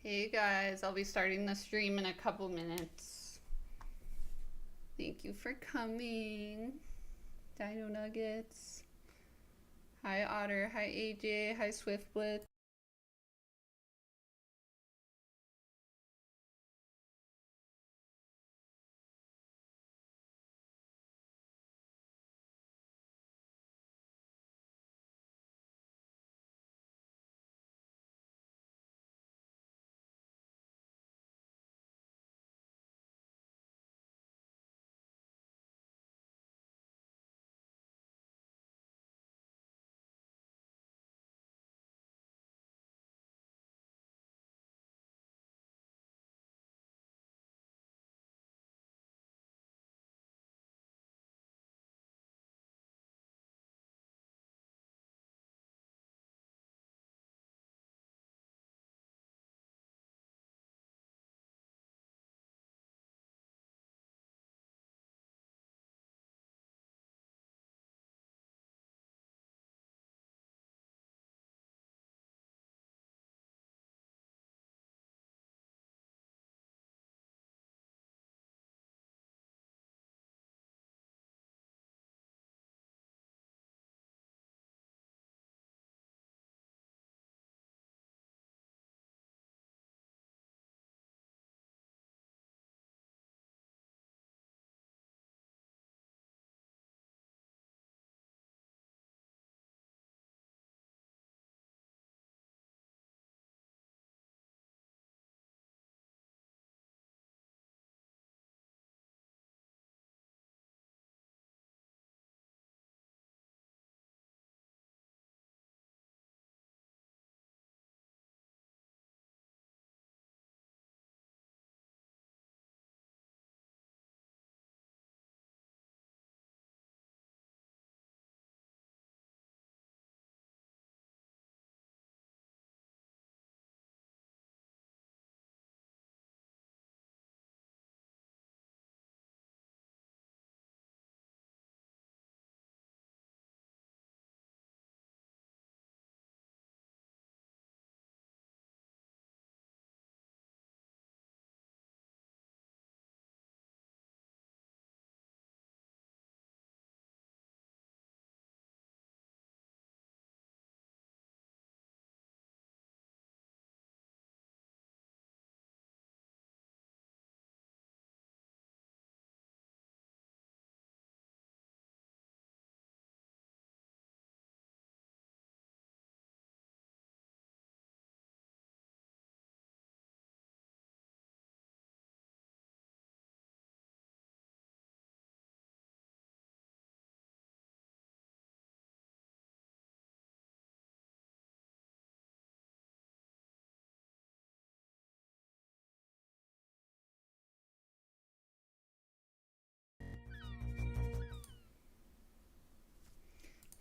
Hey guys, I'll be starting the stream in a couple minutes. Thank you for coming. Dino Nuggets. Hi Otter, hi AJ, hi Swiftblitz.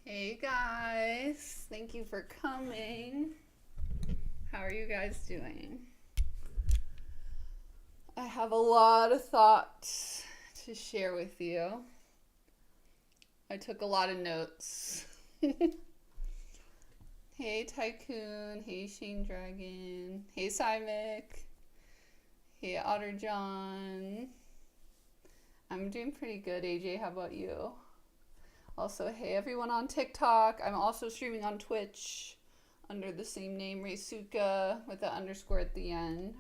Hey guys, thank you for coming. How are you guys doing? I have a lot of thoughts to share with you. I took a lot of notes. Hey Tycoon, hey Shane Dragon, hey Cymic, hey Otter John. I'm doing pretty good, AJ. How about you? Also, hey everyone on TikTok. I'm also streaming on Twitch under the same name, Reisuka, with the underscore at the end.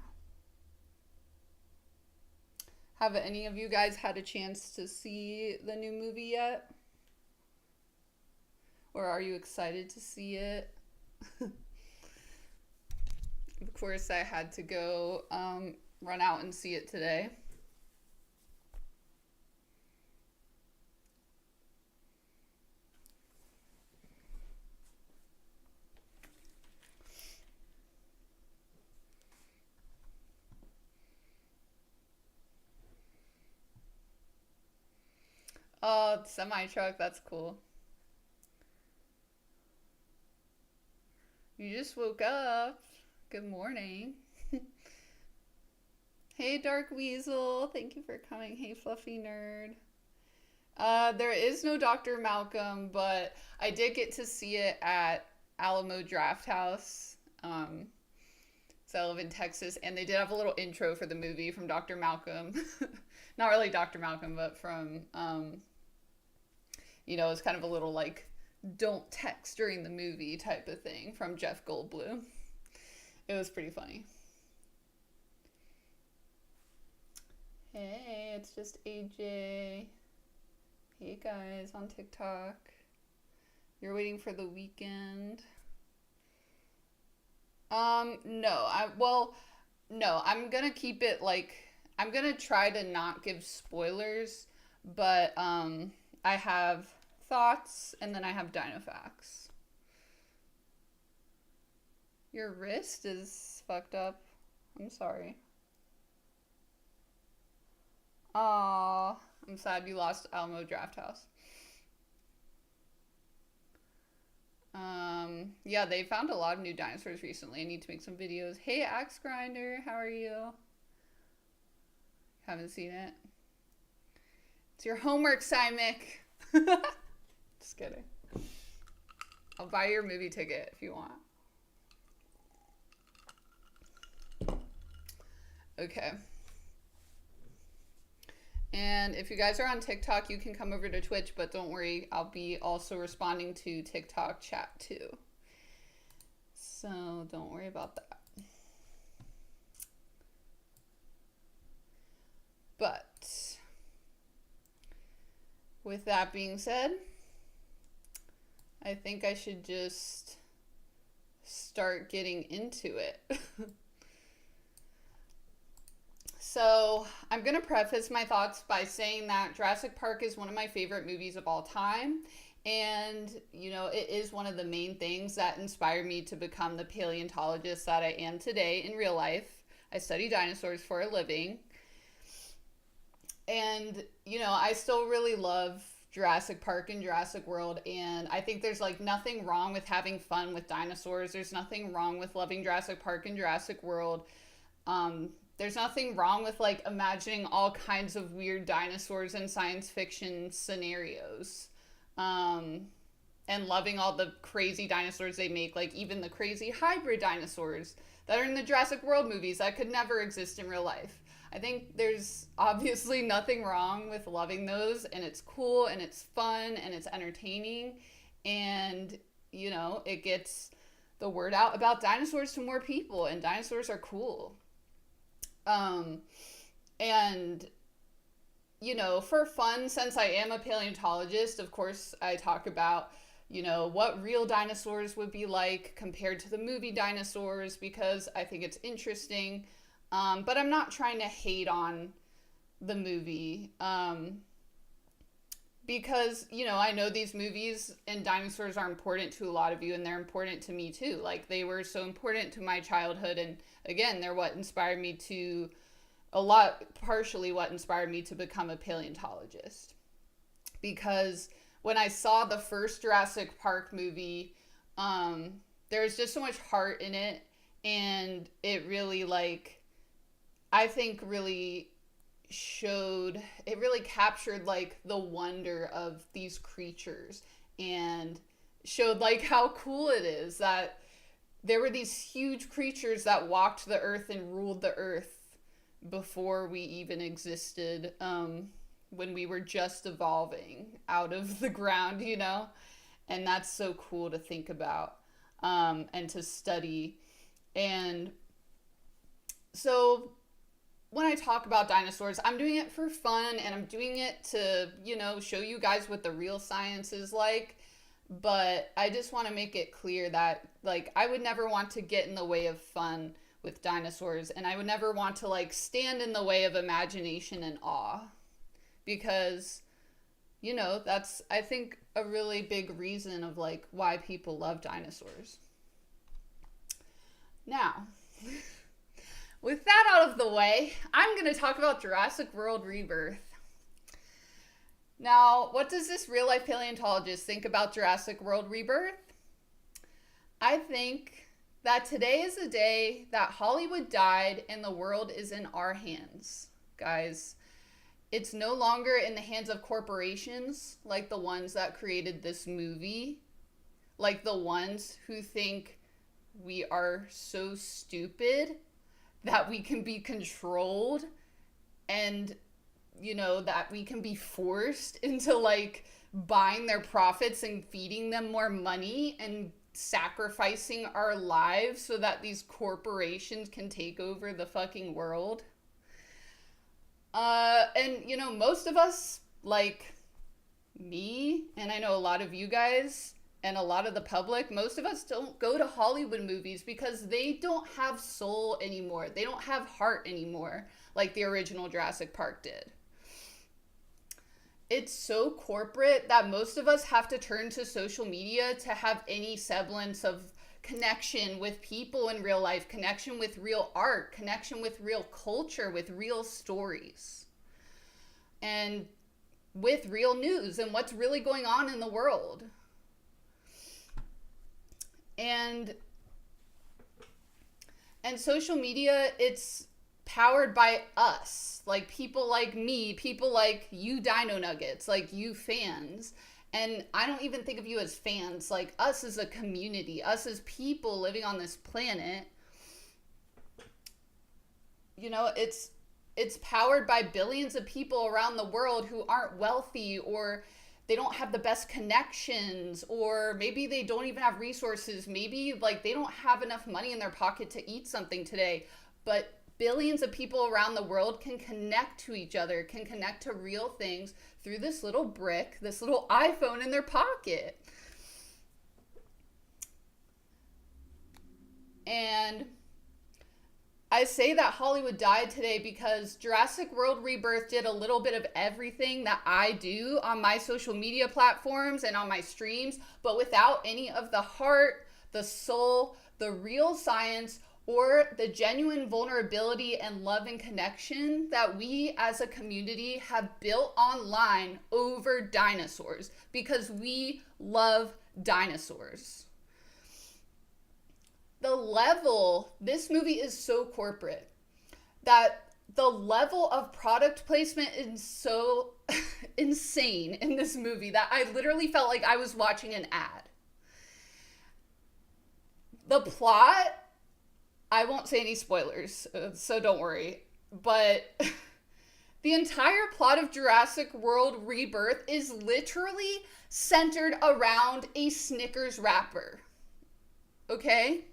Have any of you guys had a chance to see the new movie yet? Or are you excited to see it? Of course, I had to go run out and see it today. Oh, semi truck, that's cool. You just woke up. Good morning. Hey, Dark Weasel. Thank you for coming. Hey, Fluffy Nerd. There is no Dr. Malcolm, but I did get to see it at Alamo Draft House. So I live in Texas, and they did have a little intro for the movie from Dr. Malcolm. Not really Dr. Malcolm, but from, it's kind of a little like, don't text during the movie type of thing from Jeff Goldblum. It was pretty funny. Hey, it's just AJ. Hey guys on TikTok. You're waiting for the weekend. No, I'm gonna keep it like, I'm gonna try to not give spoilers, but I have thoughts and then I have dino facts. Your wrist is fucked up. I'm sorry. Aw, I'm sad you lost Alamo Drafthouse. Yeah, they found a lot of new dinosaurs recently. I need to make some videos. Hey, Axe Grinder, how are you? Haven't seen it. It's your homework, Simic. Just kidding. I'll buy your movie ticket if you want. Okay. And if you guys are on TikTok, you can come over to Twitch, but don't worry, I'll be also responding to TikTok chat too. So don't worry about that. But with that being said, I think I should just start getting into it. So I'm going to preface my thoughts by saying that Jurassic Park is one of my favorite movies of all time. And, it is one of the main things that inspired me to become the paleontologist that I am today in real life. I study dinosaurs for a living. And, I still really love Jurassic Park and Jurassic World. And I think there's like nothing wrong with having fun with dinosaurs. There's nothing wrong with loving Jurassic Park and Jurassic World. There's nothing wrong with like imagining all kinds of weird dinosaurs in science fiction scenarios. And loving all the crazy dinosaurs they make, like even the crazy hybrid dinosaurs that are in the Jurassic World movies that could never exist in real life. I think there's obviously nothing wrong with loving those, and it's cool and it's fun and it's entertaining, and it gets the word out about dinosaurs to more people, and dinosaurs are cool. And, for fun, since I am a paleontologist, of course, I talk about, what real dinosaurs would be like compared to the movie dinosaurs, because I think it's interesting. But I'm not trying to hate on the movie, because, I know these movies and dinosaurs are important to a lot of you, and they're important to me too. Like, they were so important to my childhood, and again, they're what inspired me to, partially what inspired me to become a paleontologist. Because when I saw the first Jurassic Park movie, there was just so much heart in it, and it really, I think really captured the wonder of these creatures, and showed how cool it is that there were these huge creatures that walked the earth and ruled the earth before we even existed, when we were just evolving out of the ground, and that's so cool to think about, and to study. And so when I talk about dinosaurs, I'm doing it for fun, and I'm doing it to, show you guys what the real science is like. But I just want to make it clear that, I would never want to get in the way of fun with dinosaurs, and I would never want to, stand in the way of imagination and awe. Because, that's, I think, a really big reason of, why people love dinosaurs. Now, with that out of the way, I'm going to talk about Jurassic World Rebirth. Now, what does this real-life paleontologist think about Jurassic World Rebirth? I think that today is the day that Hollywood died and the world is in our hands, guys. It's no longer in the hands of corporations like the ones that created this movie, like the ones who think we are so stupid that we can be controlled, and that we can be forced into like buying their profits and feeding them more money and sacrificing our lives so that these corporations can take over the fucking world. And most of us, like me, and I know a lot of you guys and a lot of the public, most of us don't go to Hollywood movies because they don't have soul anymore. They don't have heart anymore like the original Jurassic Park did. It's so corporate that most of us have to turn to social media to have any semblance of connection with people in real life, connection with real art, connection with real culture, with real stories, and with real news and what's really going on in the world. And social media, it's powered by us, like people like me, people like you Dino Nuggets, like you fans. And I don't even think of you as fans, like us as a community, us as people living on this planet. It's powered by billions of people around the world who aren't wealthy, or they don't have the best connections, or maybe they don't even have resources. Maybe like they don't have enough money in their pocket to eat something today, but billions of people around the world can connect to each other, can connect to real things through this little brick, this little iPhone in their pocket. And I say that Hollywood died today because Jurassic World Rebirth did a little bit of everything that I do on my social media platforms and on my streams, but without any of the heart, the soul, the real science, or the genuine vulnerability and love and connection that we as a community have built online over dinosaurs, because we love dinosaurs. This movie is so corporate that the level of product placement is so insane in this movie that I literally felt like I was watching an ad. The plot, I won't say any spoilers, so don't worry. But the entire plot of Jurassic World Rebirth is literally centered around a Snickers wrapper. Okay?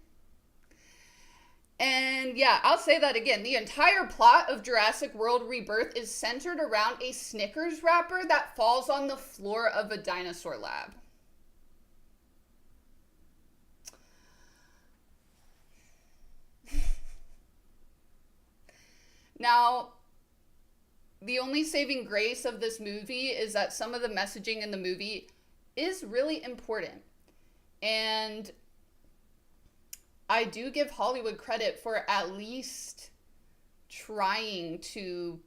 And yeah, I'll say that again. The entire plot of Jurassic World Rebirth is centered around a Snickers wrapper that falls on the floor of a dinosaur lab. Now, the only saving grace of this movie is that some of the messaging in the movie is really important. And I do give Hollywood credit for at least trying to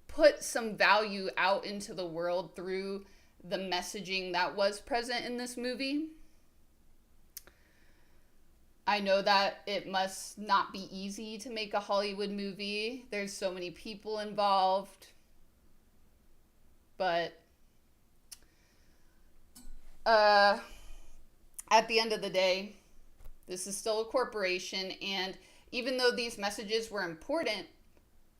put some value out into the world through the messaging that was present in this movie. I know that it must not be easy to make a Hollywood movie. There's so many people involved. But at the end of the day, this is still a corporation, and even though these messages were important,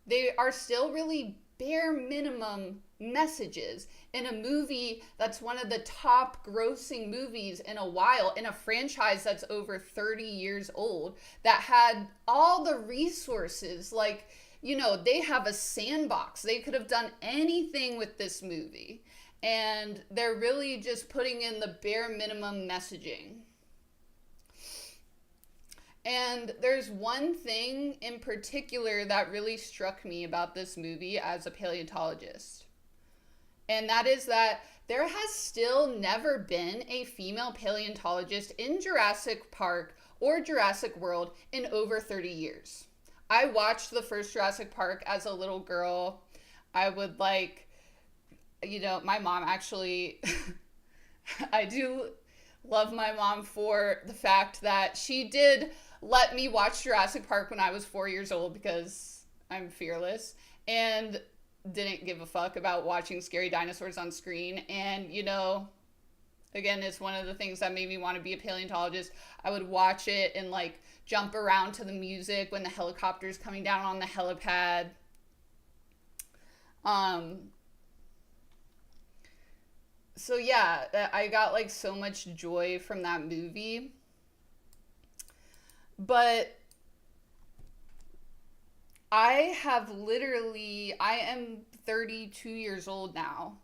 they are still really bare minimum messages in a movie that's one of the top grossing movies in a while, in a franchise that's over 30 years old, that had all the resources. Like, they have a sandbox. They could have done anything with this movie, and they're really just putting in the bare minimum messaging. And there's one thing in particular that really struck me about this movie as a paleontologist. And that is that there has still never been a female paleontologist in Jurassic Park or Jurassic World in over 30 years. I watched the first Jurassic Park as a little girl. I would my mom actually, I do love my mom for the fact that she did let me watch Jurassic Park when I was 4 years old, because I'm fearless and didn't give a fuck about watching scary dinosaurs on screen. And, Again, it's one of the things that made me want to be a paleontologist. I would watch it and like jump around to the music when the helicopter's coming down on the helipad. So yeah, I got like so much joy from that movie. But I am 32 years old now,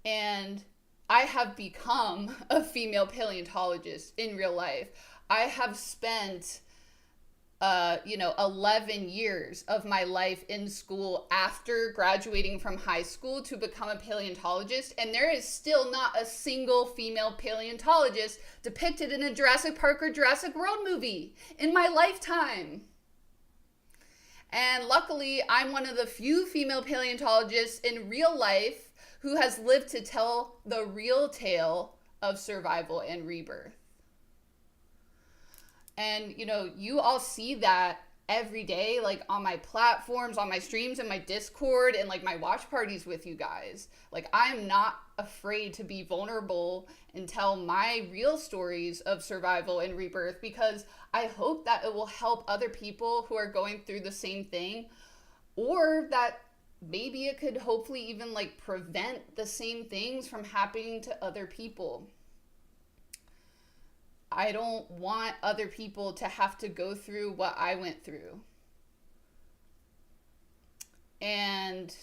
and I have become a female paleontologist in real life. I have spent 11 years of my life in school after graduating from high school to become a paleontologist, and there is still not a single female paleontologist depicted in a Jurassic Park or Jurassic World movie in my lifetime. And luckily, I'm one of the few female paleontologists in real life who has lived to tell the real tale of survival and rebirth. And, you all see that every day, like on my platforms, on my streams, and my Discord, and like my watch parties with you guys. Like, I'm not afraid to be vulnerable and tell my real stories of survival and rebirth, because I hope that it will help other people who are going through the same thing, or that maybe it could hopefully even like prevent the same things from happening to other people. I don't want other people to have to go through what I went through. And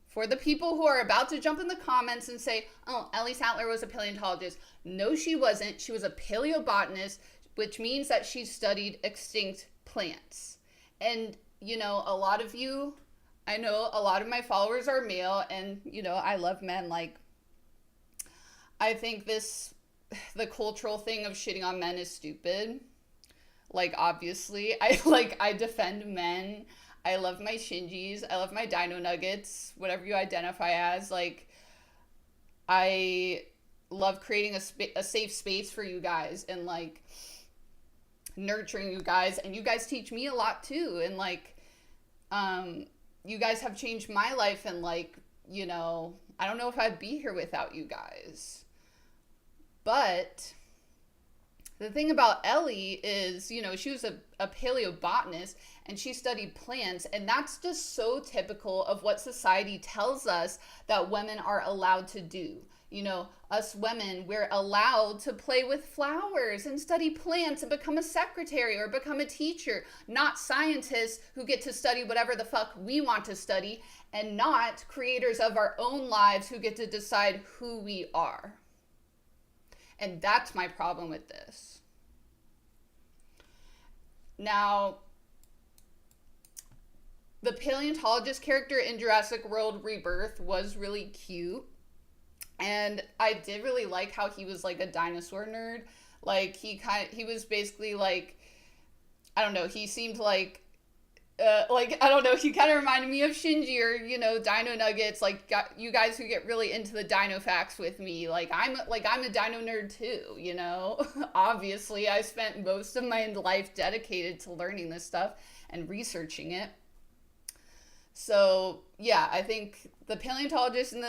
for the people who are about to jump in the comments and say, oh, Ellie Sattler was a paleontologist. No, she wasn't. She was a paleobotanist, which means that she studied extinct plants. And, a lot of you, I know a lot of my followers are male, and, I love men. Like, I think the cultural thing of shitting on men is stupid. Like, obviously, I defend men. I love my Shinjis. I love my Dino Nuggets, whatever you identify as. Like, I love creating a safe space for you guys, and like nurturing you guys, and you guys teach me a lot too. And like, you guys have changed my life, and like, I don't know if I'd be here without you guys. But the thing about Ellie is, she was a paleobotanist, and she studied plants, and that's just so typical of what society tells us that women are allowed to do. Us women, we're allowed to play with flowers and study plants and become a secretary or become a teacher, not scientists who get to study whatever the fuck we want to study, and not creators of our own lives who get to decide who we are. And that's my problem with this. Now, the paleontologist character in Jurassic World Rebirth was really cute. And I did really like how he was like a dinosaur nerd. Like, he was basically like, I don't know, he seemed like, I don't know, he kind of reminded me of Shinji or, Dino Nuggets, like, you guys who get really into the dino facts with me. I'm a dino nerd too, Obviously, I spent most of my life dedicated to learning this stuff and researching it. So, yeah, I think the paleontologist and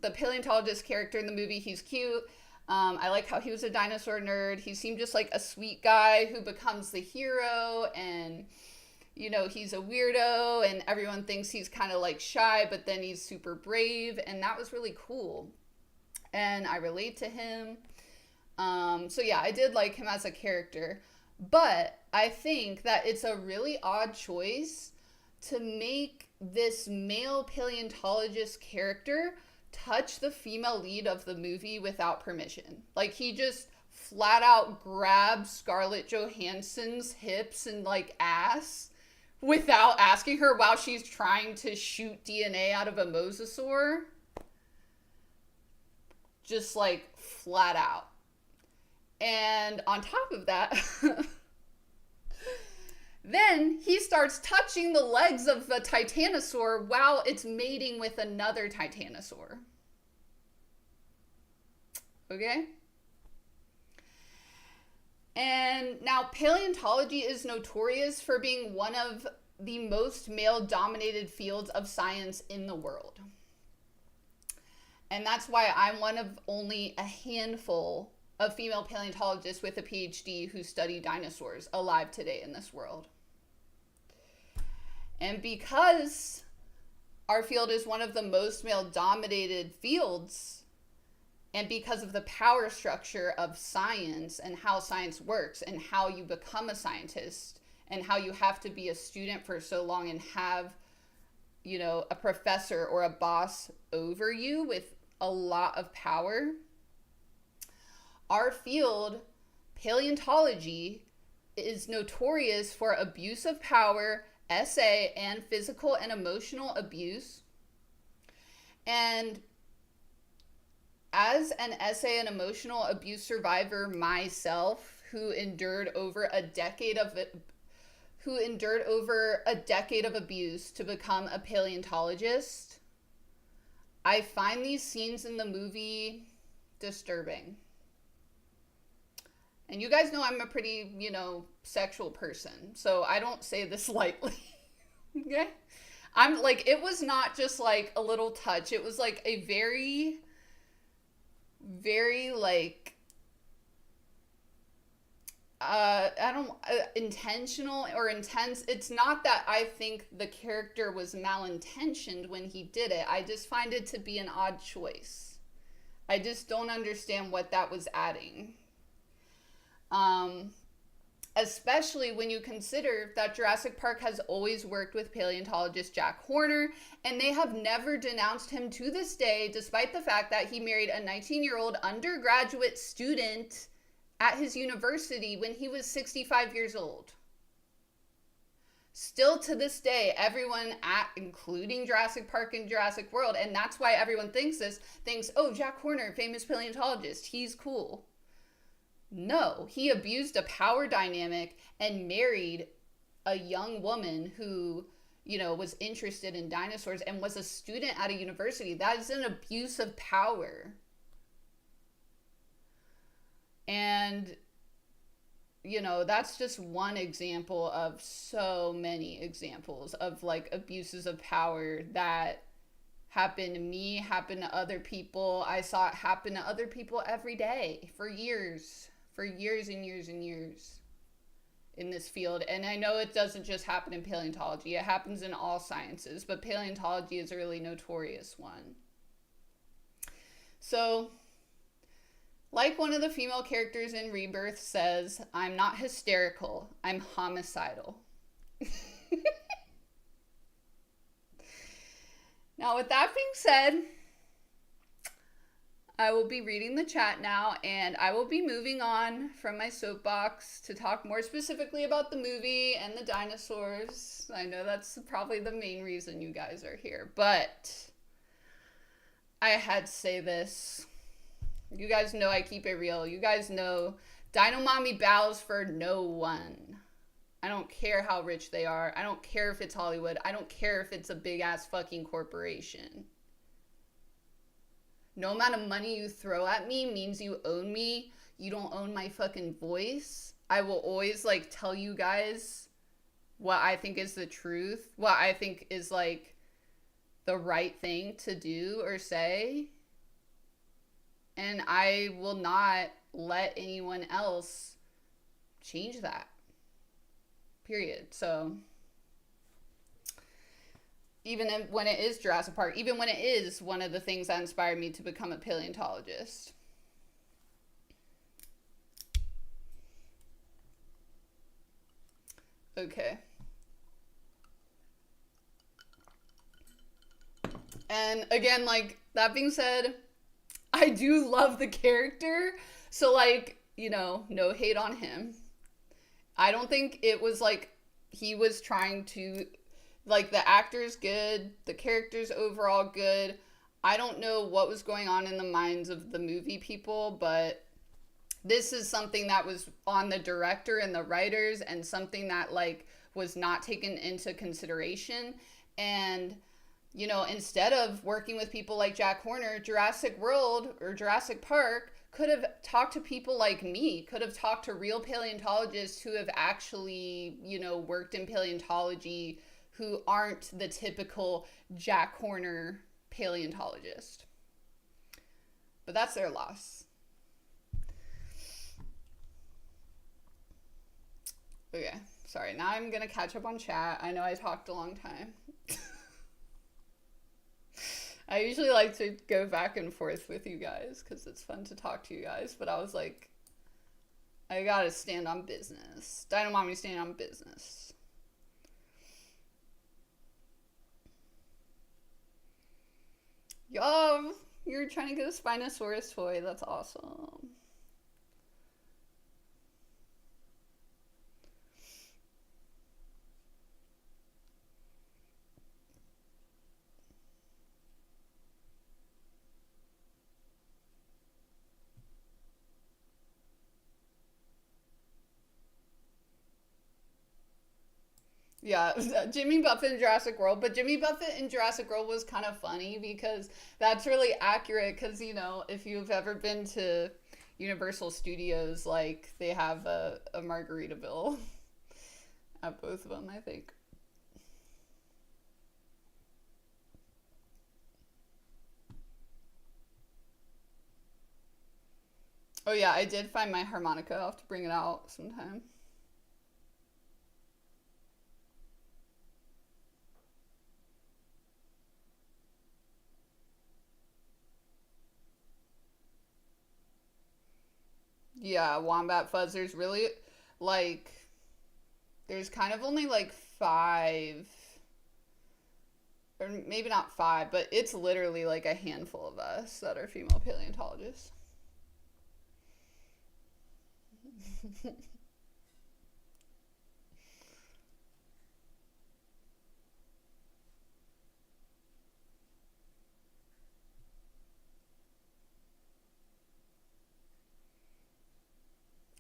the paleontologist character in the movie, he's cute. I like how he was a dinosaur nerd. He seemed just like a sweet guy who becomes the hero, and he's a weirdo, and everyone thinks he's kind of like shy, but then he's super brave, and that was really cool. And I relate to him. So yeah, I did like him as a character, but I think that it's a really odd choice to make this male paleontologist character touch the female lead of the movie without permission. Like, he just flat out grabs Scarlett Johansson's hips and like ass without asking her while she's trying to shoot DNA out of a mosasaur. Just like flat out. And on top of that, then he starts touching the legs of the titanosaur while it's mating with another titanosaur. Okay? And now paleontology is notorious for being one of the most male-dominated fields of science in the world. And that's why I'm one of only a handful a female paleontologist with a PhD who studied dinosaurs alive today in this world. And because our field is one of the most male-dominated fields, and because of the power structure of science and how science works and how you become a scientist and how you have to be a student for so long and have, you know, a professor or a boss over you with a lot of power, our field, paleontology, is notorious for abuse of power, SA, and physical and emotional abuse. And as an SA and emotional abuse survivor myself, who endured over a decade of abuse to become a paleontologist, I find these scenes in the movie disturbing. And you guys know I'm a pretty, you know, sexual person, so I don't say this lightly. Okay? I'm like, it was not just like a little touch. It was like a very, very like, intentional or intense. It's not that I think the character was malintentioned when he did it. I just find it to be an odd choice. I just don't understand what that was adding. Especially when you consider that Jurassic Park has always worked with paleontologist Jack Horner, and they have never denounced him to this day, despite the fact that he married a 19-year-old undergraduate student at his university when he was 65 years old. Still to this day, everyone including Jurassic Park and Jurassic World, and that's why everyone thinks, oh, Jack Horner, famous paleontologist, he's cool. No, he abused a power dynamic and married a young woman who, you know, was interested in dinosaurs and was a student at a university. That is an abuse of power. And, you know, that's just one example of so many examples of like abuses of power that happened to me, happened to other people. I saw it happen to other people every day for years and years and years in this field. And I know it doesn't just happen in paleontology. It happens in all sciences, but paleontology is a really notorious one. So, like one of the female characters in Rebirth says, I'm not hysterical, I'm homicidal. Now, with that being said, I will be reading the chat now, and I will be moving on from my soapbox to talk more specifically about the movie and the dinosaurs. I know that's probably the main reason you guys are here, but I had to say this. You guys know I keep it real. You guys know Dino Mommy bows for no one. I don't care how rich they are. I don't care if it's Hollywood. I don't care if it's a big ass fucking corporation. No amount of money you throw at me means you own me. You don't own my fucking voice. I will always like tell you guys what I think is the truth, what I think is like the right thing to do or say. And I will not let anyone else change that. Period. So even when it is Jurassic Park, even when it is one of the things that inspired me to become a paleontologist. Okay. And again, like, that being said, I do love the character. So, like, you know, no hate on him. I don't think it was like he was trying to, like, the actor's good, the character's overall good. I don't know what was going on in the minds of the movie people, but this is something that was on the director and the writers and something that, like, was not taken into consideration. And, you know, instead of working with people like Jack Horner, Jurassic World or Jurassic Park could have talked to people like me, could have talked to real paleontologists who have actually, you know, worked in paleontology, who aren't the typical Jack Horner paleontologist. But that's their loss. Okay, sorry. Now I'm gonna catch up on chat. I know I talked a long time. I usually like to go back and forth with you guys because it's fun to talk to you guys, but I was like, I gotta stand on business. Dino Mommy stand on business. Yo, you're trying to get a Spinosaurus toy. That's awesome. Yeah, Jimmy Buffett in Jurassic World, but Jimmy Buffett in Jurassic World was kind of funny because that's really accurate. Because, you know, if you've ever been to Universal Studios, like they have a Margaritaville at both of them, I think. Oh, yeah, I did find my harmonica. I'll have to bring it out sometime. Yeah, Wombat Fuzz, there's really, like, there's kind of only like five, or maybe not five, but it's literally like a handful of us that are female paleontologists.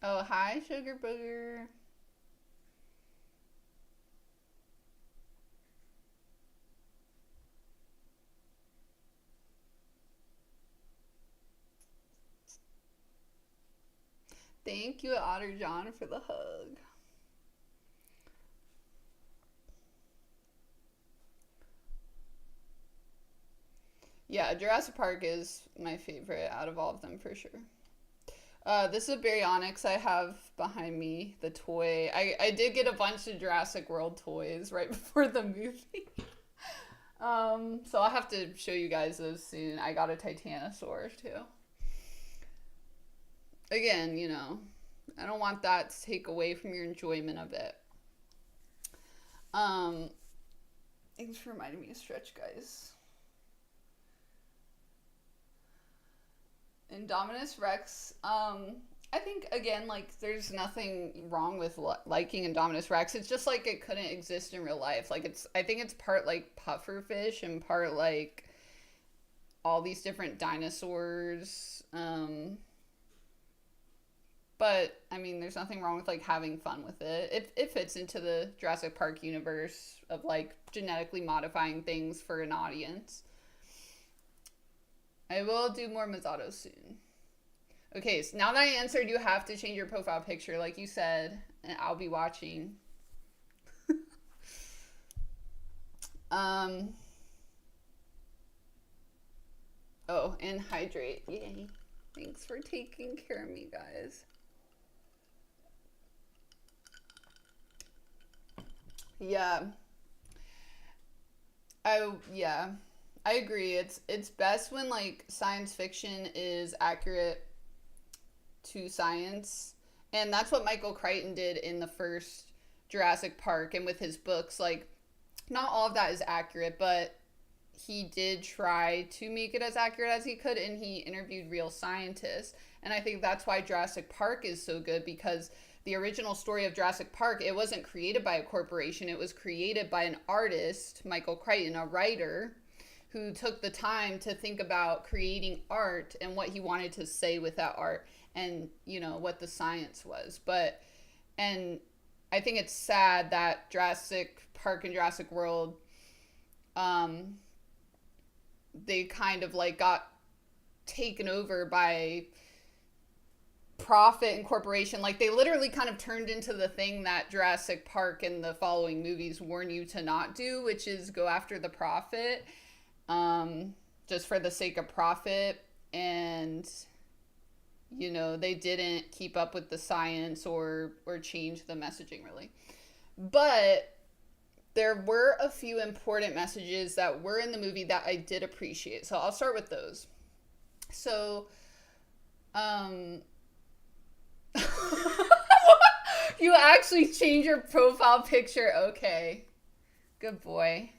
Oh, hi, Sugar Booger. Thank you, Otter John, for the hug. Yeah, Jurassic Park is my favorite out of all of them for sure. This is a Baryonyx I have behind me, the toy. I did get a bunch of Jurassic World toys right before the movie. So I'll have to show you guys those soon. I got a Titanosaur too. Again, you know, I don't want that to take away from your enjoyment of it. Um, Thanks for reminding me to stretch, guys. Indominus Rex. I think again, like, there's nothing wrong with liking Indominus Rex. It's just like it couldn't exist in real life. Like it's, I think it's part like pufferfish and part like all these different dinosaurs. But I mean, there's nothing wrong with like having fun with it. It fits into the Jurassic Park universe of like genetically modifying things for an audience. I will do more Mazzato soon. Okay, so now that I answered, you have to change your profile picture, like you said, and I'll be watching. um. Oh, and hydrate. Yay. Thanks for taking care of me, guys. Yeah. Yeah. I agree. It's best when like science fiction is accurate to science. And that's what Michael Crichton did in the first Jurassic Park and with his books. Like, not all of that is accurate, but he did try to make it as accurate as he could, and he interviewed real scientists. And I think that's why Jurassic Park is so good, because the original story of Jurassic Park, it wasn't created by a corporation. It was created by an artist, Michael Crichton, a writer, who took the time to think about creating art and what he wanted to say with that art, and, you know, what the science was. But, and I think it's sad that Jurassic Park and Jurassic World, they kind of like got taken over by profit and corporation. Like, they literally kind of turned into the thing that Jurassic Park and the following movies warn you to not do, which is go after the profit, just for the sake of profit. And You know, they didn't keep up with the science or change the messaging really. But there were a few important messages that were in the movie that I did appreciate. So I'll start with those. So, um, you actually change your profile picture. Okay. Good boy.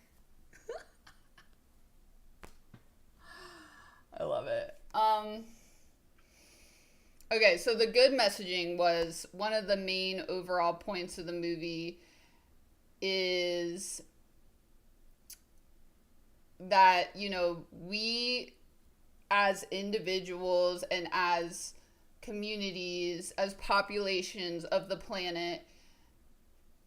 I love it. Okay, so the good messaging was one of the main overall points of the movie is that, you know, we as individuals and as communities, as populations of the planet,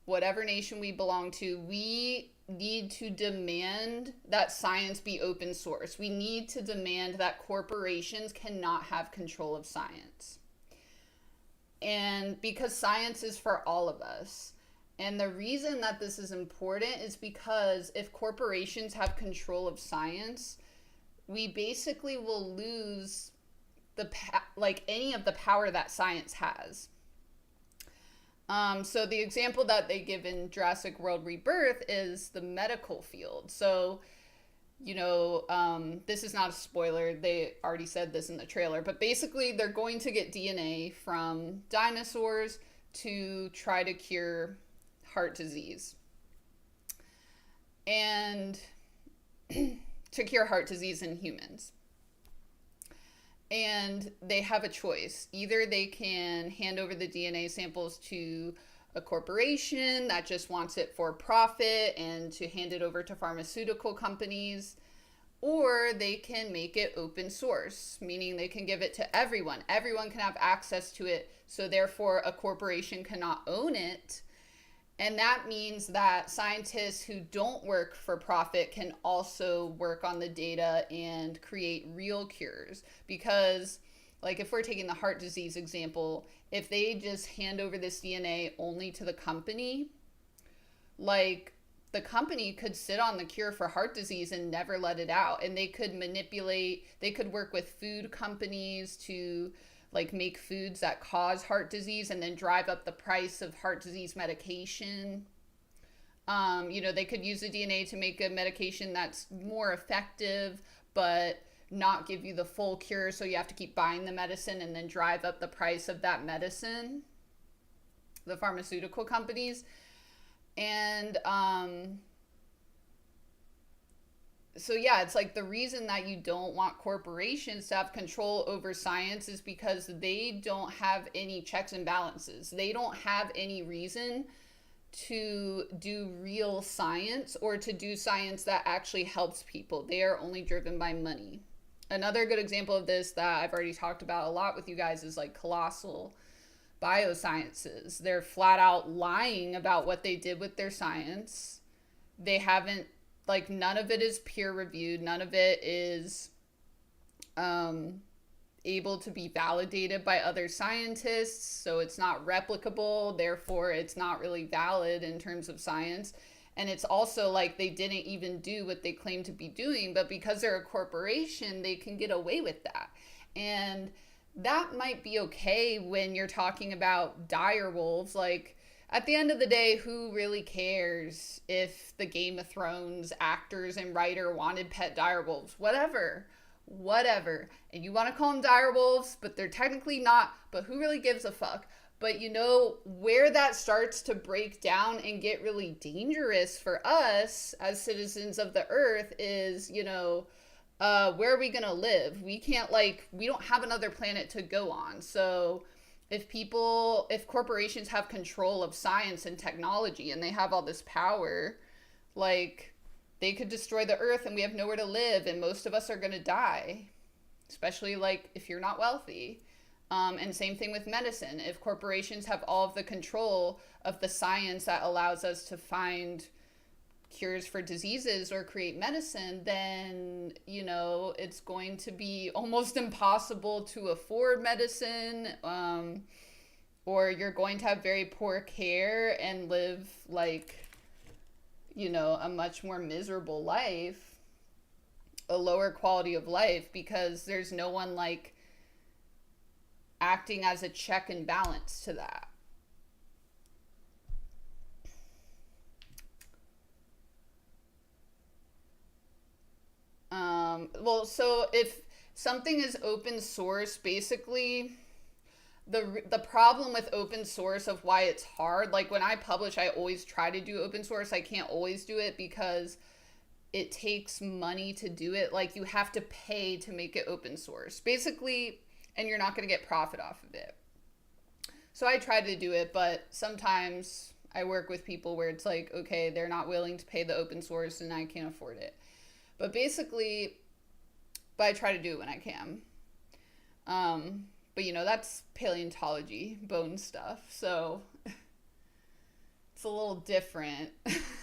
whatever nation we belong to, we need to demand that science be open source. We need to demand that corporations cannot have control of science. And because science is for all of us. And the reason that this is important is because if corporations have control of science, we basically will lose any of the power that science has. So the example that they give in Jurassic World Rebirth is the medical field. So, you know, this is not a spoiler. They already said this in the trailer. But basically, they're going to get DNA from dinosaurs to try to cure heart disease. And to cure heart disease in humans. And they have a choice. Either they can hand over the DNA samples to a corporation that just wants it for profit and to hand it over to pharmaceutical companies, or they can make it open source, meaning they can give it to everyone. Everyone can have access to it, so therefore a corporation cannot own it. And that means that scientists who don't work for profit can also work on the data and create real cures. Because, like, if we're taking the heart disease example, if they just hand over this DNA only to the company, like, the company could sit on the cure for heart disease and never let it out. And they could manipulate, they could work with food companies to like make foods that cause heart disease and then drive up the price of heart disease medication. You know, they could use the DNA to make a medication that's more effective, but not give you the full cure. So you have to keep buying the medicine and then drive up the price of that medicine, the pharmaceutical companies. And, so yeah, it's like the reason that you don't want corporations to have control over science is because they don't have any checks and balances. They don't have any reason to do real science or to do science that actually helps people. They are only driven by money. Another good example of this that I've already talked about a lot with you guys is like Colossal Biosciences. They're flat out lying about what they did with their science. They haven't, like, none of it is peer reviewed. None of it is able to be validated by other scientists. So it's not replicable. Therefore, it's not really valid in terms of science. And it's also like they didn't even do what they claim to be doing. But because they're a corporation, they can get away with that. And that might be okay when you're talking about dire wolves. Like, at the end of the day, who really cares if the Game of Thrones actors and writer wanted pet direwolves? Whatever. And you want to call them direwolves, but they're technically not. But who really gives a fuck? But you know, where that starts to break down and get really dangerous for us as citizens of the earth is, you know, where are we going to live? We don't have another planet to go on. So if corporations have control of science and technology and they have all this power, like, they could destroy the earth and we have nowhere to live and most of us are going to die, especially like if you're not wealthy. And same thing with medicine. If corporations have all of the control of the science that allows us to find cures for diseases or create medicine, then, you know, it's going to be almost impossible to afford medicine, or you're going to have very poor care and live, like, you know, a much more miserable life, a lower quality of life, because there's no one, like, acting as a check and balance to that. Well, so if something is open source, basically the problem with open source of why it's hard, like when I publish, I always try to do open source. I can't always do it because it takes money to do it. Like you have to pay to make it open source, basically, and you're not going to get profit off of it. So I try to do it, but sometimes I work with people where it's like, okay, they're not willing to pay the open source and I can't afford it. But basically, but I try to do it when I can. But you know, that's paleontology, bone stuff. So it's a little different.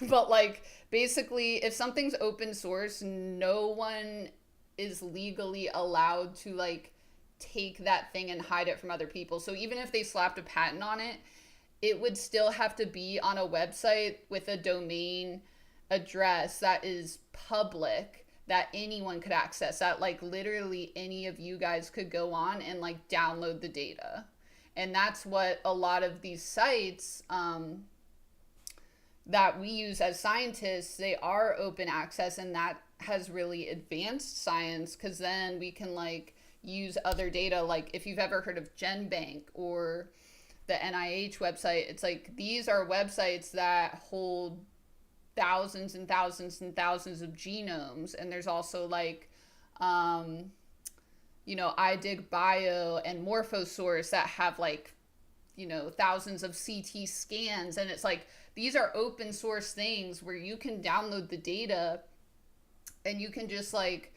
But like, basically, if something's open source, no one is legally allowed to like take that thing and hide it from other people. So even if they slapped a patent on it, it would still have to be on a website with a domain address that is public, that anyone could access, that like literally any of you guys could go on and like download the data. And that's what a lot of these sites that we use as scientists, they are open access, and that has really advanced science, because then we can like use other data. Like if you've ever heard of GenBank or the NIH website, it's like these are websites that hold thousands and thousands and thousands of genomes. And there's also like you know, iDigBio and Morphosource that have like, you know, thousands of CT scans. And it's like these are open source things where you can download the data and you can just like,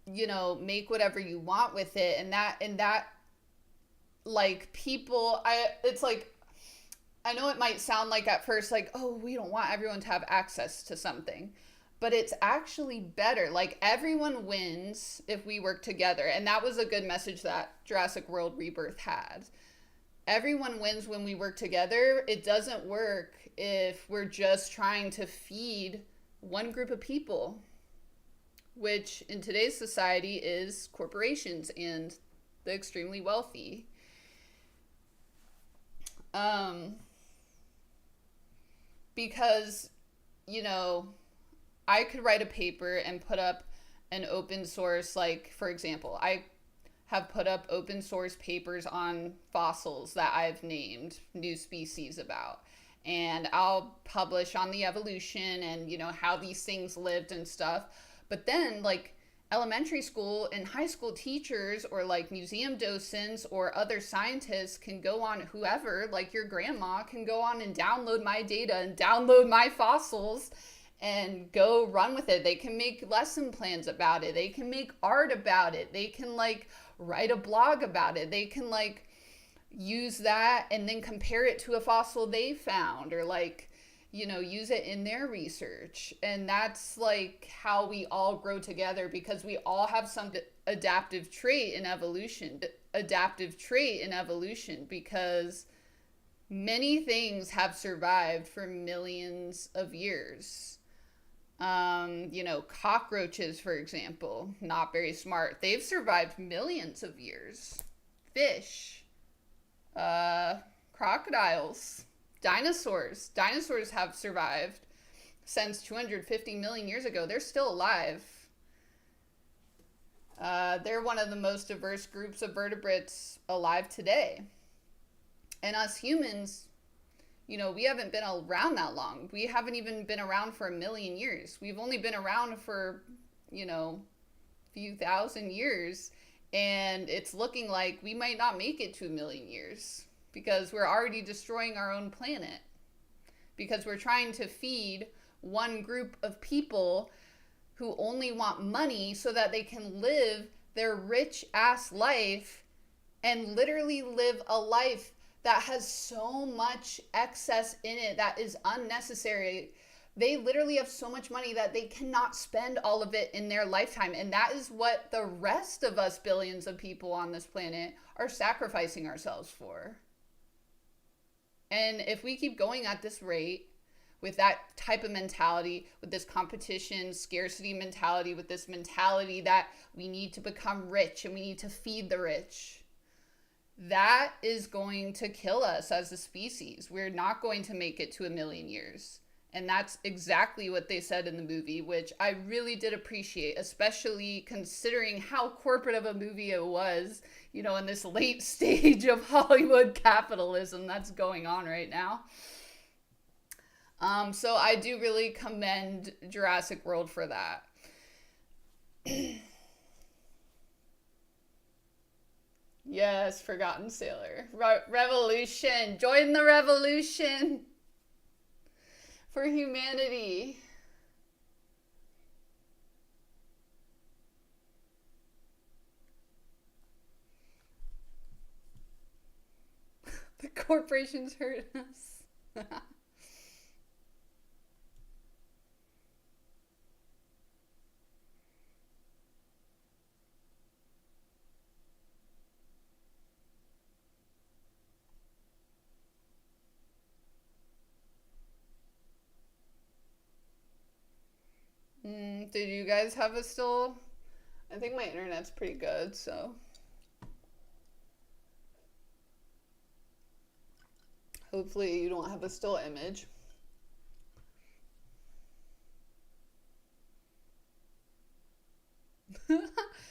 you know, make whatever you want with it. And that like people, it's like, I know it might sound like at first like, oh, we don't want everyone to have access to something, but it's actually better. Like everyone wins if we work together. And that was a good message that Jurassic World Rebirth had. Everyone wins when we work together. It doesn't work if we're just trying to feed one group of people, which in today's society is corporations and the extremely wealthy. Because, you know, I could write a paper and put up an open source, like, for example, I have put up open source papers on fossils that I've named new species about. And I'll publish on the evolution and, you know, how these things lived and stuff. But then, like, elementary school and high school teachers or like museum docents or other scientists can go on, whoever, like your grandma can go on and download my data and download my fossils and go run with it. They can make lesson plans about it. They can make art about it. They can like write a blog about it. They can like use that and then compare it to a fossil they found, or like, you know, use it in their research. And that's like how we all grow together, because we all have some adaptive trait in evolution, because many things have survived for millions of years. You know, cockroaches, for example, not very smart. They've survived millions of years. Fish, crocodiles, dinosaurs have survived since 250 million years ago. They're still alive. They're one of the most diverse groups of vertebrates alive today. And us humans, you know, we haven't been around that long. We haven't even been around for 1 million years. We've only been around for, you know, a few thousand years. And it's looking like we might not make it to 1 million years, because we're already destroying our own planet, because we're trying to feed one group of people who only want money so that they can live their rich ass life and literally live a life that has so much excess in it that is unnecessary. They literally have so much money that they cannot spend all of it in their lifetime. And that is what the rest of us billions of people on this planet are sacrificing ourselves for. And if we keep going at this rate, with that type of mentality, with this competition, scarcity mentality, with this mentality that we need to become rich and we need to feed the rich, that is going to kill us as a species. We're not going to make it to 1,000,000 years. And that's exactly what they said in the movie, which I really did appreciate, especially considering how corporate of a movie it was, in this late stage of Hollywood capitalism that's going on right now. So I do really commend Jurassic World for that. Yes, Forgotten Sailor. Revolution. Join the revolution for humanity. The corporations hurt us. Did you guys have a still? I think my internet's pretty good, so hopefully you don't have a still image.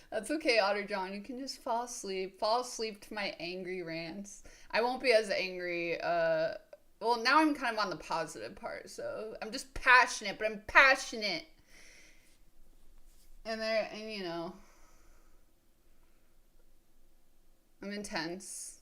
That's okay, Otter John. You can just fall asleep. Fall asleep to my angry rants. I won't be as angry. Well, now I'm kind of on the positive part, so I'm just passionate, but I'm passionate. And I'm intense.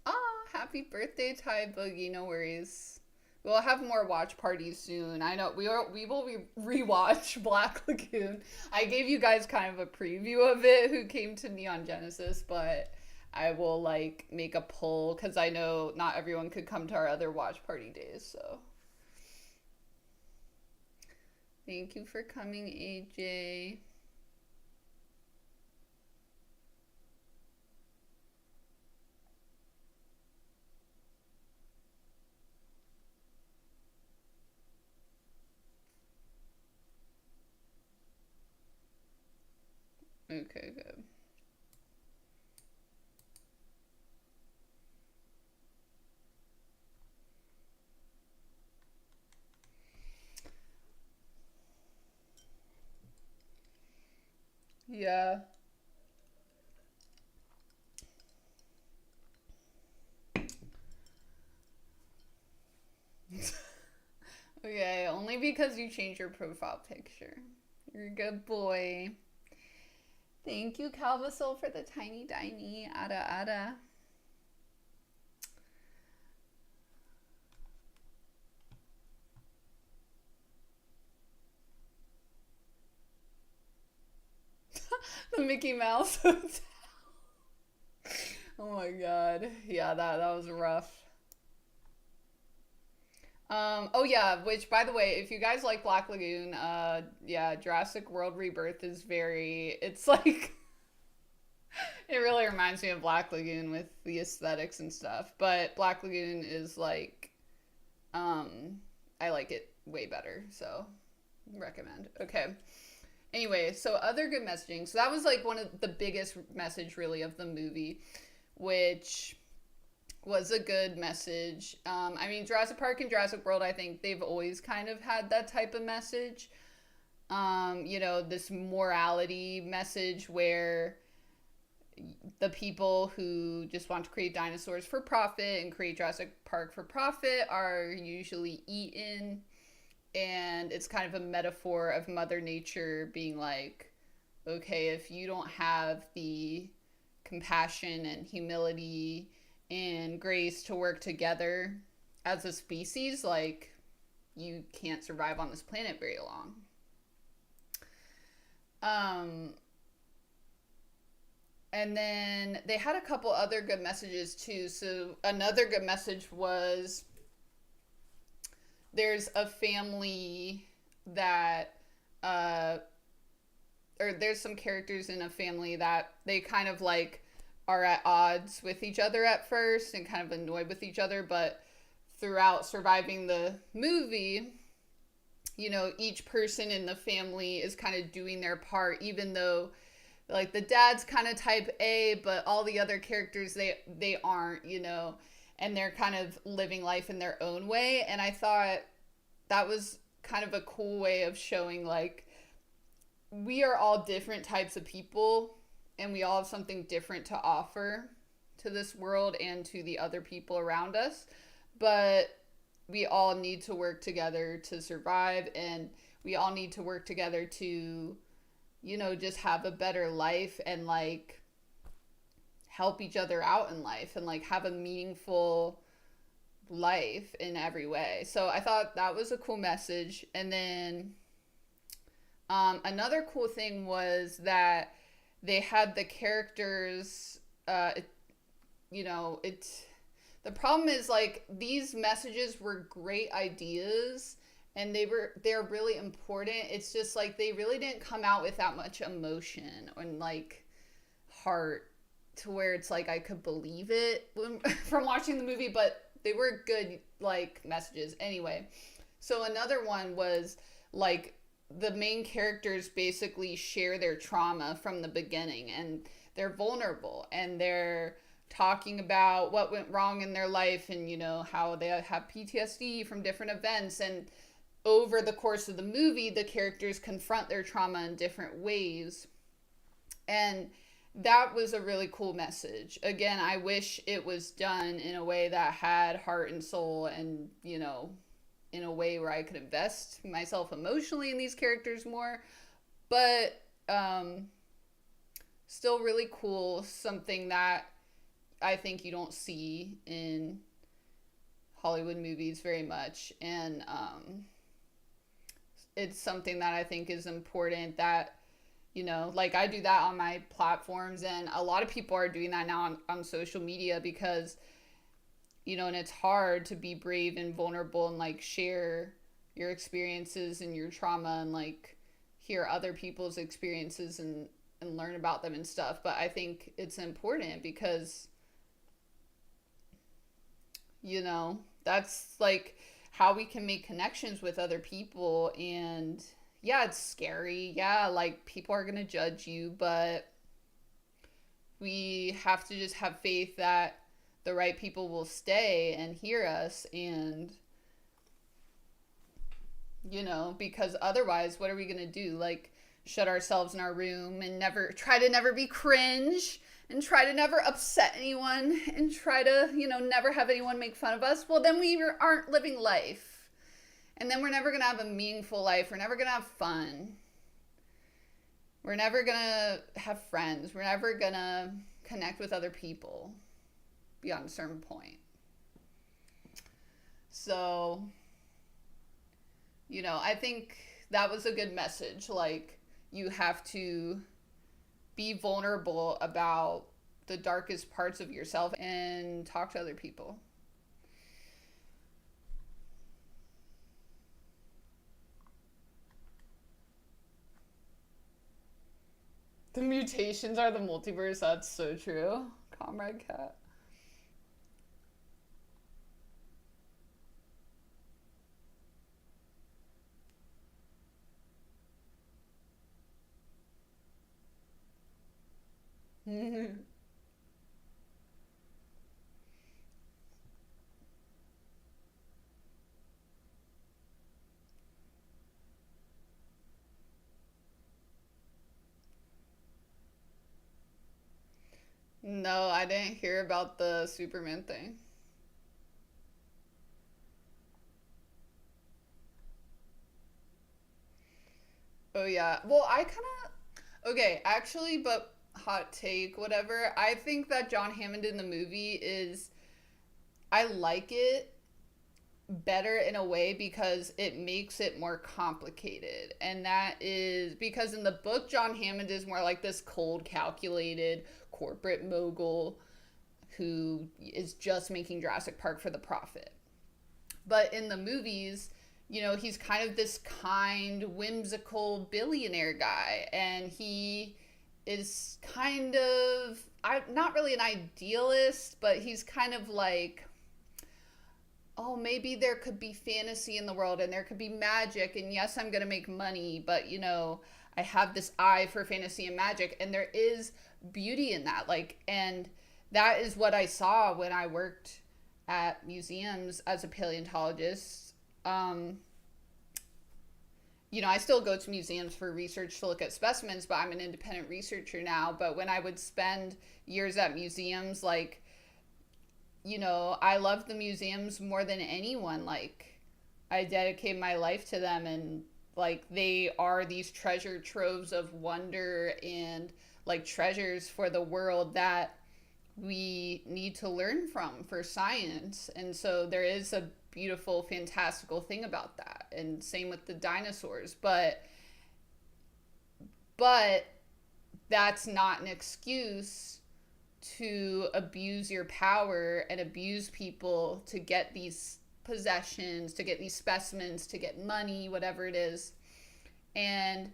Ah, happy birthday, Ty Boogie. No worries. We'll have more watch parties soon. I know we will rewatch Black Lagoon. I gave you guys kind of a preview of it who came to Neon Genesis, but I will make a poll because I know not everyone could come to our other watch party days. So thank you for coming, AJ. Okay, good. Yeah. Okay, only because you changed your profile picture. You're a good boy. Thank you, Calvasol, for the tiny diny. Ada ada. The Mickey Mouse Hotel. Oh my god. Yeah, that was rough. Oh yeah, which by the way, if you guys like Black Lagoon, yeah, Jurassic World Rebirth is it's like it really reminds me of Black Lagoon with the aesthetics and stuff. But Black Lagoon is I like it way better, so recommend. Okay. Anyway, so other good messaging. So that was one of the biggest message really of the movie, which was a good message. I mean, Jurassic Park and Jurassic World, I think they've always kind of had that type of message. This morality message where the people who just want to create dinosaurs for profit and create Jurassic Park for profit are usually eaten. And it's kind of a metaphor of Mother Nature being like, okay, if you don't have the compassion and humility and grace to work together as a species, you can't survive on this planet very long. And then they had a couple other good messages too. So another good message was there's a family that or there's some characters in a family that they kind of are at odds with each other at first and kind of annoyed with each other, but throughout surviving the movie, each person in the family is kind of doing their part, even though like the dad's kind of type A, but all the other characters they aren't, and they're kind of living life in their own way. And I thought that was kind of a cool way of showing like we are all different types of people and we all have something different to offer to this world and to the other people around us. But we all need to work together to survive, and we all need to work together to, just have a better life and like help each other out in life and like have a meaningful life in every way. So I thought that was a cool message. And then another cool thing was that they had the characters, it the problem is like these messages were great ideas and they're really important. It's just like they really didn't come out with that much emotion and like heart to where it's like I could believe it from watching the movie, but they were good like messages anyway. So another one was like the main characters basically share their trauma from the beginning, and they're vulnerable and they're talking about what went wrong in their life and how they have PTSD from different events. And over the course of the movie, the characters confront their trauma in different ways, and that was a really cool message. Again, I wish it was done in a way that had heart and soul and in a way where I could invest myself emotionally in these characters more. But still really cool, something that I think you don't see in Hollywood movies very much. And it's something that I think is important that, like I do that on my platforms, and a lot of people are doing that now on social media because, and it's hard to be brave and vulnerable and like share your experiences and your trauma and like hear other people's experiences and learn about them and stuff. But I think it's important because, that's like how we can make connections with other people. And yeah, it's scary. Yeah, like people are going to judge you, but we have to just have faith that the right people will stay and hear us. And, because otherwise, what are we going to do? Like shut ourselves in our room and never be cringe and try to never upset anyone and try to, never have anyone make fun of us. Well, then we aren't living life. And then we're never going to have a meaningful life. We're never going to have fun. We're never going to have friends. We're never going to connect with other people beyond a certain point. So, I think that was a good message. Like, you have to be vulnerable about the darkest parts of yourself and talk to other people. The mutations are the multiverse. That's so true. Comrade Cat. No, I didn't hear about the Superman thing. Oh yeah. Well, I kind of okay, actually, but hot take, whatever. I think that John Hammond in the movie is I like it better in a way because it makes it more complicated. And that is because in the book John Hammond is more like this cold, calculated corporate mogul who is just making Jurassic Park for the profit. But in the movies, he's kind of this kind, whimsical billionaire guy, and he is kind of not really an idealist, but he's kind of like oh, maybe there could be fantasy in the world and there could be magic. And yes, I'm going to make money, but I have this eye for fantasy and magic. And there is beauty in that. And that is what I saw when I worked at museums as a paleontologist. I still go to museums for research to look at specimens, but I'm an independent researcher now. But when I would spend years at museums, I love the museums more than anyone. I dedicate my life to them, and they are these treasure troves of wonder and treasures for the world that we need to learn from for science. And so there is a beautiful, fantastical thing about that. And same with the dinosaurs. But that's not an excuse to abuse your power and abuse people to get these possessions, to get these specimens, to get money, whatever it is. And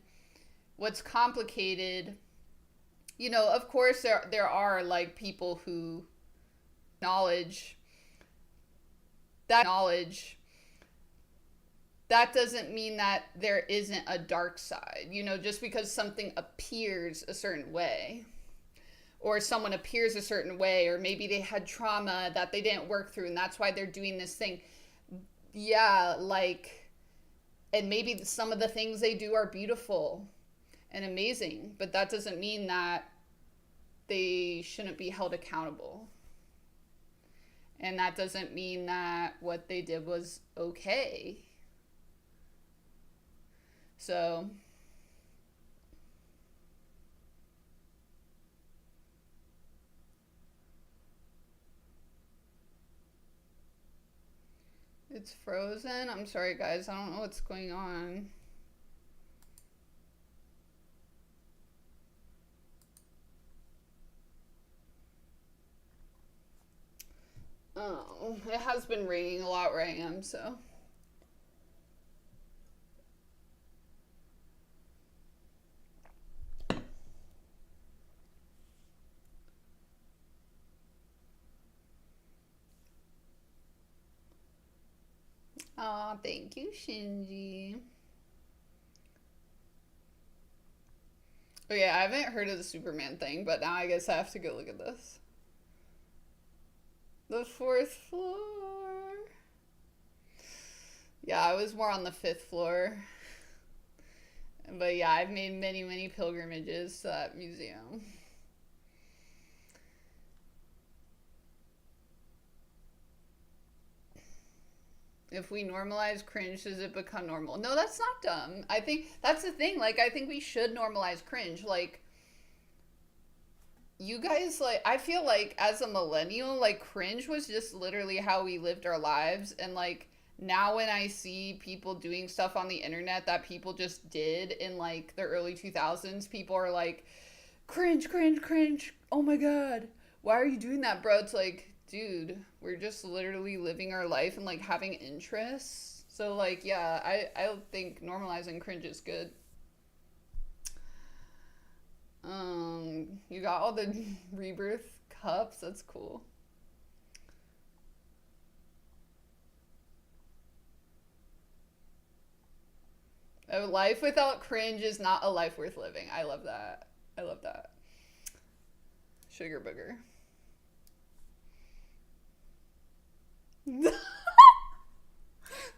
what's complicated, of course there are people who knowledge that doesn't mean that there isn't a dark side. Just because something appears a certain way, or someone appears a certain way, or maybe they had trauma that they didn't work through and that's why they're doing this thing. Yeah, and maybe some of the things they do are beautiful and amazing, but that doesn't mean that they shouldn't be held accountable. And that doesn't mean that what they did was okay. So it's frozen. I'm sorry, guys. I don't know what's going on. Oh, it has been raining a lot where I am, so. Aw, thank you, Shinji. Oh yeah, I haven't heard of the Superman thing, but now I guess I have to go look at this. The 4th floor. Yeah, I was more on the 5th floor. But yeah, I've made many, many pilgrimages to that museum. If we normalize cringe, does it become normal? No, that's not dumb. I think that's the thing. I think we should normalize cringe. You guys, I feel as a millennial, cringe was just literally how we lived our lives. And now when I see people doing stuff on the internet that people just did in the early 2000s, people are cringe, cringe, cringe. Oh my God. Why are you doing that, bro? It's dude, we're just literally living our life and having interests. So yeah, I think normalizing cringe is good. You got all the Rebirth cups. That's cool. A life without cringe is not a life worth living. I love that. I love that. Sugar booger.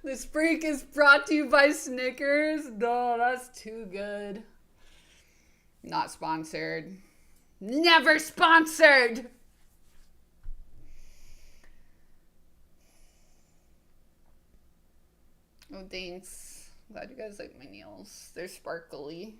This break is brought to you by Snickers. No, that's too good. Not sponsored. Never sponsored! Oh, thanks. Glad you guys like my nails. They're sparkly.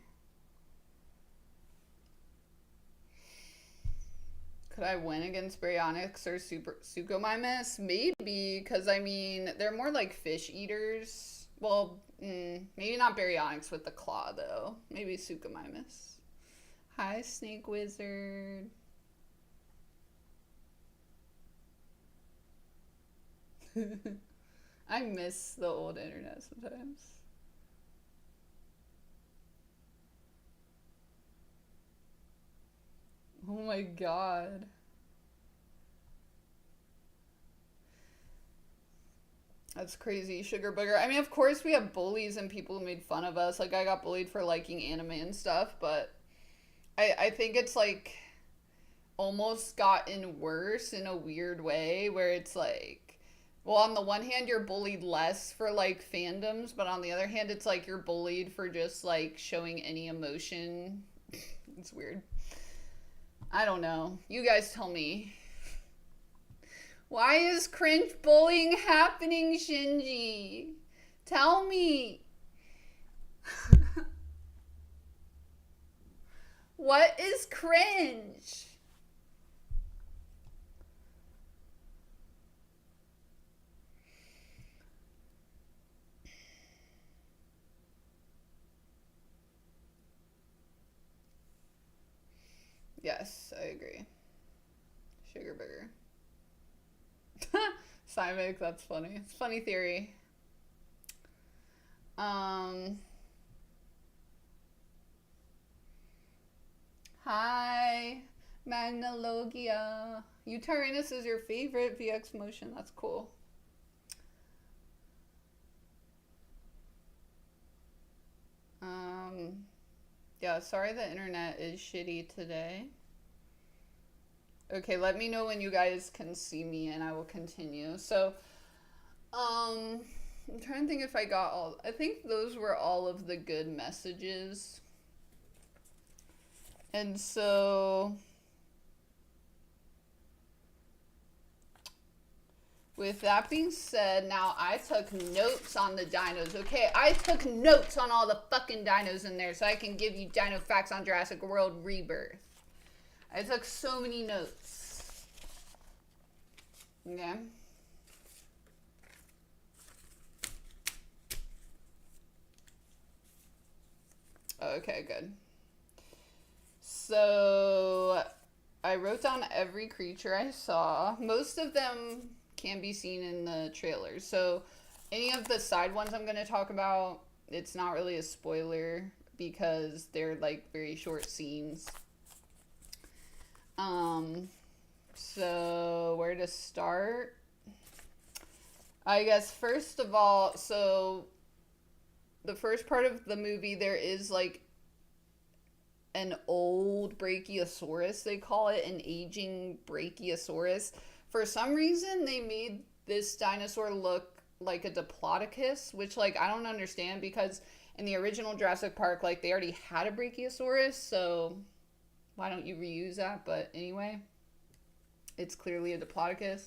Could I win against Baryonyx or Suchomimus? Maybe, because they're more like fish eaters. Well, maybe not Baryonyx with the claw, though. Maybe Suchomimus. Hi, Snake Wizard. I miss the old internet sometimes. Oh my God. That's crazy. Sugar booger. I mean, of course we have bullies and people who made fun of us. Like, I got bullied for liking anime and stuff, but I think it's like almost gotten worse in a weird way where it's like, well, on the one hand, you're bullied less for like fandoms, but on the other hand, it's like you're bullied for just like showing any emotion. It's weird. I don't know. You guys tell me. Why is cringe bullying happening, Shinji? Tell me. What is cringe? Yes, I agree. Sugar booger. Cymic, that's funny. It's a funny theory. Hi, Magnalogia. Utarinus is your favorite VX motion. That's cool. Yeah, sorry the internet is shitty today. Okay, let me know when you guys can see me and I will continue. So, I'm trying to think if I got all, I think those were all of the good messages. And so, with that being said, now I took notes on the dinos, okay? I took notes on all the fucking dinos in there so I can give you dino facts on Jurassic World Rebirth. I took so many notes. Okay. Okay, good. So, I wrote down every creature I saw. Most of them can be seen in the trailers. So, any of the side ones I'm going to talk about, it's not really a spoiler because they're like very short scenes. So where to start? I guess first of all, so the first part of the movie, there is like an old Brachiosaurus, they call it, an aging Brachiosaurus. For some reason, they made this dinosaur look like a Diplodocus, which like I don't understand because in the original Jurassic Park, like they already had a Brachiosaurus, so why don't you reuse that? But anyway, it's clearly a Diplodocus.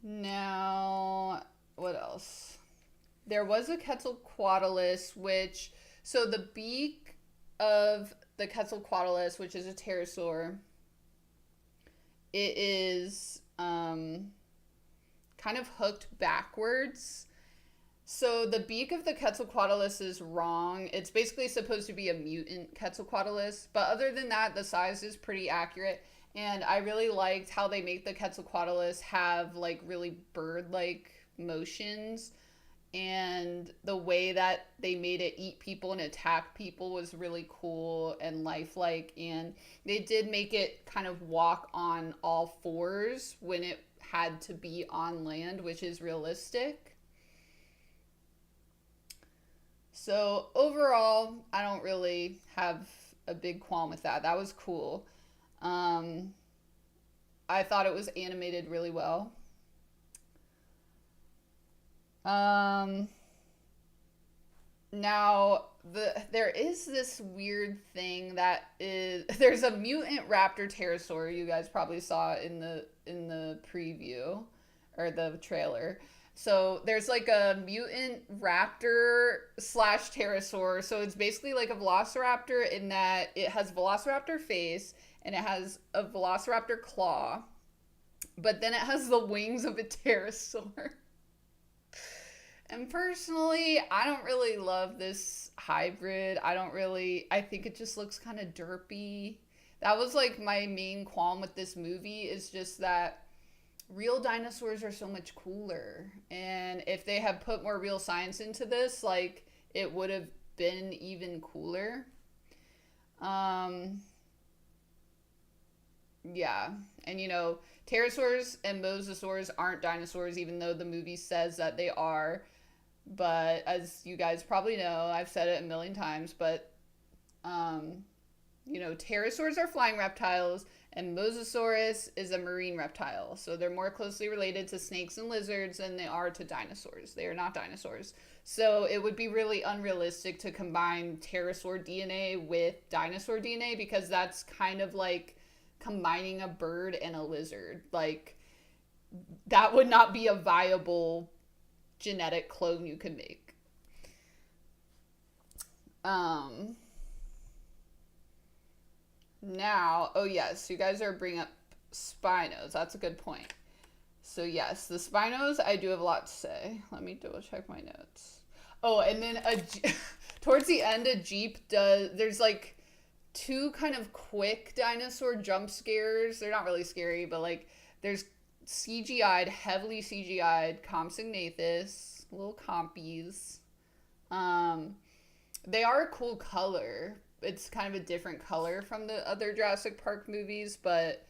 Now, what else? There was a Quetzalcoatlus, which, so the beak of the Quetzalcoatlus, which is a pterosaur, it is kind of hooked backwards. So the beak of the Quetzalcoatlus is wrong. It's basically supposed to be a mutant Quetzalcoatlus, but other than that, the size is pretty accurate. And I really liked how they make the Quetzalcoatlus have like really bird-like motions. And the way that they made it eat people and attack people was really cool and lifelike. And they did make it kind of walk on all fours when it had to be on land, which is realistic. So overall, I don't really have a big qualm with that. That was cool. I thought it was animated really well. Now there is this weird thing that is there's a mutant raptor pterosaur you guys probably saw in the preview or the trailer. So there's like a mutant raptor slash pterosaur. So it's basically like a velociraptor in that it has velociraptor face and it has a velociraptor claw, but then it has the wings of a pterosaur. And personally, I don't really love this hybrid. I think it just looks kind of derpy. That was like my main qualm with this movie is just that real dinosaurs are so much cooler. And if they had put more real science into this, like it would have been even cooler. Yeah. And pterosaurs and mosasaurs aren't dinosaurs, even though the movie says that they are. But as you guys probably know, I've said it a million times, but um, pterosaurs are flying reptiles, and Mosasaurus is a marine reptile. So they're more closely related to snakes and lizards than they are to dinosaurs. They are not dinosaurs. So it would be really unrealistic to combine pterosaur DNA with dinosaur DNA because that's kind of like combining a bird and a lizard. Like, that would not be a viable genetic clone you could make. Um, Now, oh yes, you guys are bringing up Spinos. That's a good point. So yes, the Spinos, I do have a lot to say. Let me double check my notes. Oh, and then towards the end, a Jeep does. There's like two kind of quick dinosaur jump scares. They're not really scary, but like there's CGI'd, heavily CGI'd Compsognathus, little compies. Um, they are a cool color. It's kind of a different color from the other Jurassic Park movies, but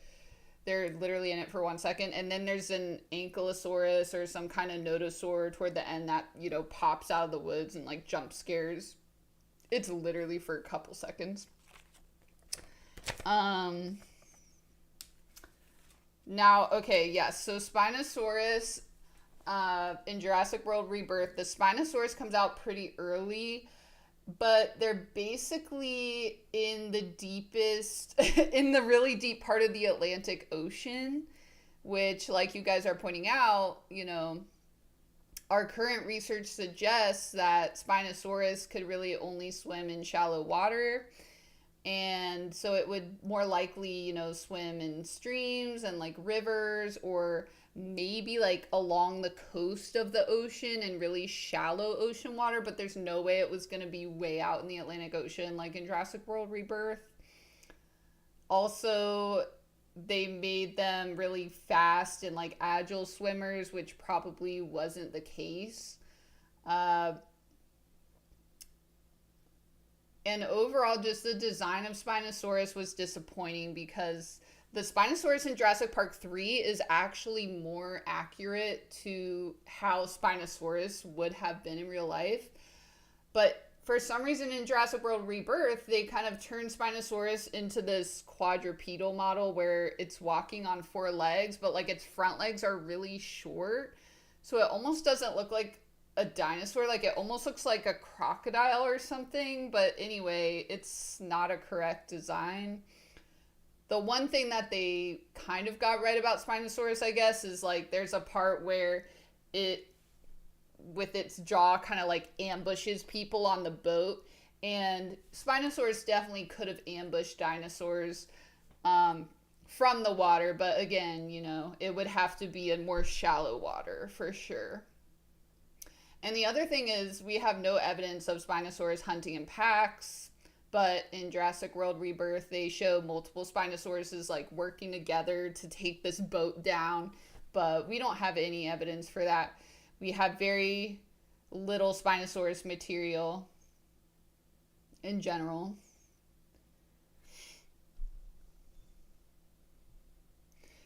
they're literally in it for 1 second. And then there's an Ankylosaurus or some kind of nodosaur toward the end that, pops out of the woods and like jump scares. It's literally for a couple seconds. Now, okay, yes. So Spinosaurus, in Jurassic World Rebirth, the Spinosaurus comes out pretty early, but they're basically in the deepest, in the really deep part of the Atlantic Ocean, which, like you guys are pointing out, our current research suggests that Spinosaurus could really only swim in shallow water. And so it would more likely, swim in streams and like rivers, or maybe like along the coast of the ocean in really shallow ocean water, but there's no way it was going to be way out in the Atlantic Ocean like in Jurassic World Rebirth. Also, they made them really fast and like agile swimmers, which probably wasn't the case. Uh, and overall, just the design of Spinosaurus was disappointing because the Spinosaurus in Jurassic Park 3 is actually more accurate to how Spinosaurus would have been in real life. But for some reason in Jurassic World Rebirth, they kind of turned Spinosaurus into this quadrupedal model where it's walking on four legs, but like its front legs are really short. So it almost doesn't look like a dinosaur. Like it almost looks like a crocodile or something. But anyway, it's not a correct design. The one thing that they kind of got right about Spinosaurus, I guess, is like there's a part where it, with its jaw, kind of like ambushes people on the boat. And Spinosaurus definitely could have ambushed dinosaurs from the water. But again, it would have to be in more shallow water for sure. And the other thing is we have no evidence of Spinosaurus hunting in packs. But in Jurassic World Rebirth, they show multiple Spinosauruses like working together to take this boat down. But we don't have any evidence for that. We have very little Spinosaurus material in general.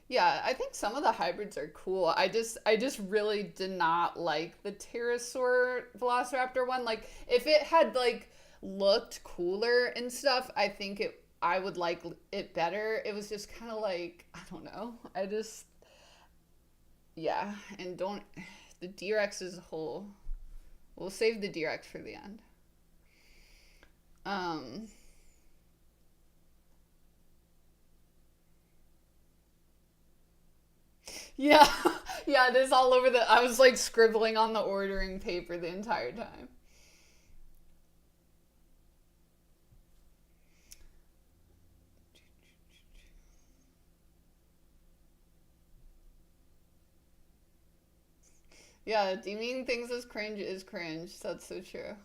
Yeah, I think some of the hybrids are cool. I just really did not like the pterosaur velociraptor one. Like if it had like looked cooler and stuff, I would like it better. It was just kind of like, I don't know. Yeah, and don't the D-Rex is a whole. We'll save the D-Rex for the end. Um yeah. Yeah, it is all over the I was like scribbling on the ordering paper the entire time. Yeah, deeming things as cringe is cringe. That's so true.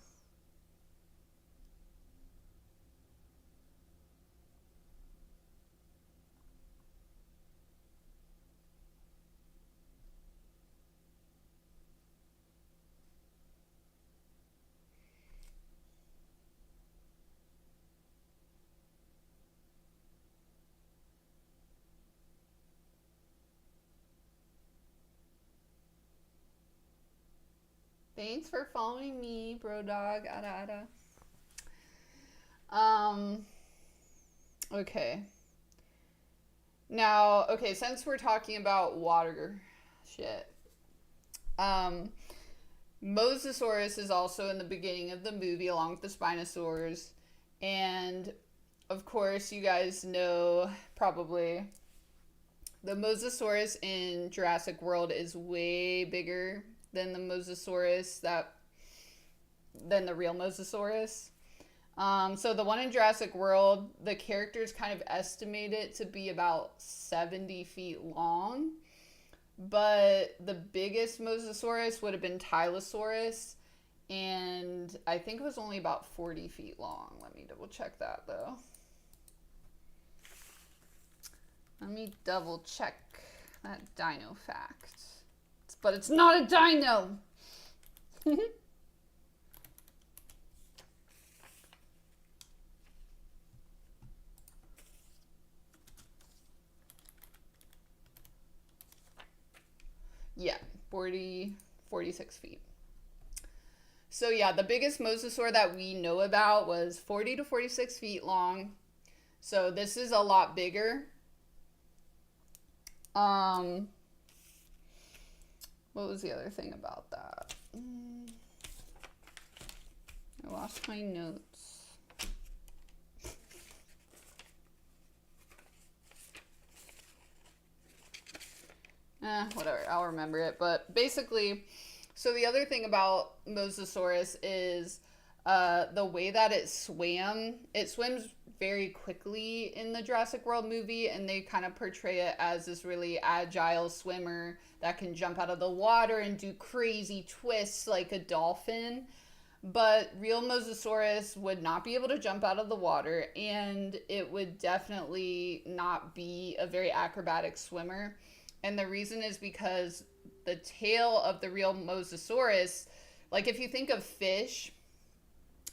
Thanks for following me, bro dog. Ada ada. Okay. Now, okay, since we're talking about water shit, um, Mosasaurus is also in the beginning of the movie along with the Spinosaurs. And of course, you guys know probably the Mosasaurus in Jurassic World is way bigger than the Mosasaurus than the real Mosasaurus. So the one in Jurassic World, the characters kind of estimate it to be about 70 feet long. But the biggest Mosasaurus would have been Tylosaurus, and I think it was only about 40 feet long. Let me double check that though. Let me double check that dino fact. But it's not a dino! Yeah, 46 feet. So yeah, the biggest mosasaur that we know about was 40 to 46 feet long. So this is a lot bigger. What was the other thing about that? I lost my notes. Whatever, I'll remember it. But basically, so the other thing about Mosasaurus is the way that it swims very quickly in the Jurassic World movie, and they kind of portray it as this really agile swimmer that can jump out of the water and do crazy twists like a dolphin. But real Mosasaurus would not be able to jump out of the water, and it would definitely not be a very acrobatic swimmer. And the reason is because the tail of the real Mosasaurus, like if you think of fish,